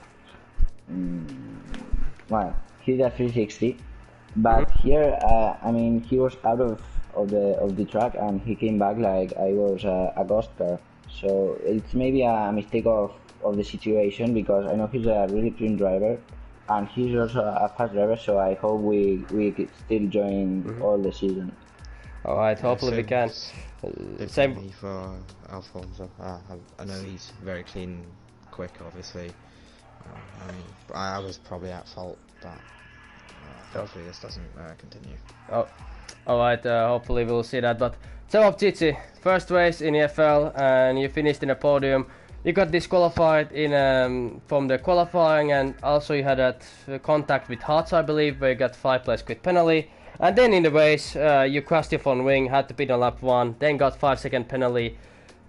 well, he did a 360, but here, I mean, he was out of of the track, and he came back like I was a ghost car. So it's maybe a mistake of the situation, because I know he's a really clean driver, and he's also a fast driver. So I hope we could still join all the season. All right, hopefully we can. Same for me for Alfonso. I know he's very clean, quick, obviously. I mean, I was probably at fault, but hopefully this doesn't continue. Oh, all right. Hopefully we'll see that. But Cici, first race in EFL, and you finished in a podium. You got disqualified in from the qualifying, and also you had that contact with Hearts, I believe, where you got 5-place quit penalty. And then in the race, you crashed your front wing, had to pit on lap 1, then got 5-second penalty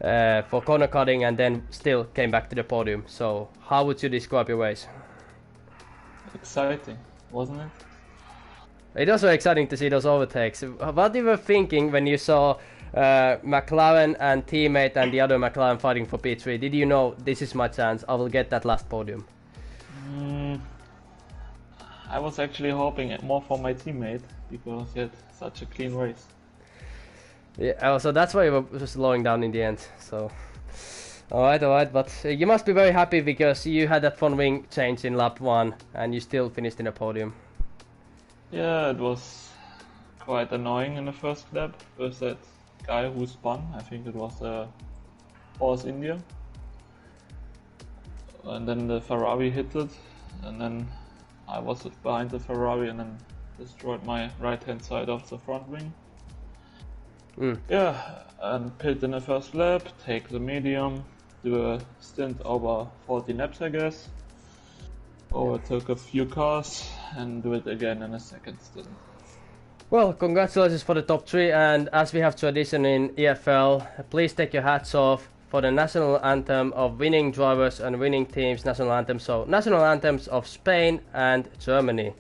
for corner cutting, and then still came back to the podium. So how would you describe your race? Exciting, wasn't it? It was very exciting to see those overtakes. What you were thinking when you saw McLaren and teammate and the other McLaren fighting for P3? Did you know, this is my chance, I will get that last podium? I was actually hoping more for my teammate, because he had such a clean race. Yeah, so that's why you were slowing down in the end. So, alright, but you must be very happy, because you had that front wing change in lap 1 and you still finished in a podium. Yeah, it was quite annoying in the first lap with that guy who spun. I think it was Force India. And then the Ferrari hit it, and then I was behind the Ferrari and then destroyed my right hand side of the front wing. Yeah, and pit in the first lap, take the medium, do a stint over 40 laps, I guess. Overtook a few cars and do it again in a second stint. Well, congratulations for the top 3, and as we have tradition in EFL, please take your hats off for the national anthem of winning drivers and winning teams national anthem. So national anthems of Spain and Germany.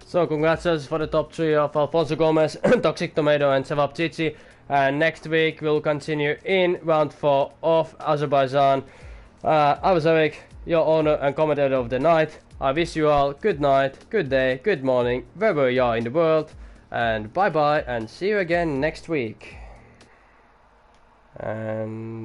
So congratulations for the top 3 of Alfonso Gomez, Toxic Tomato and Sevap Cici. And next week we'll continue in round 4 of Azerbaijan. I was Eric, your owner and commentator of the night. I wish you all good night, good day, good morning, wherever you are in the world. And bye bye, and see you again next week. And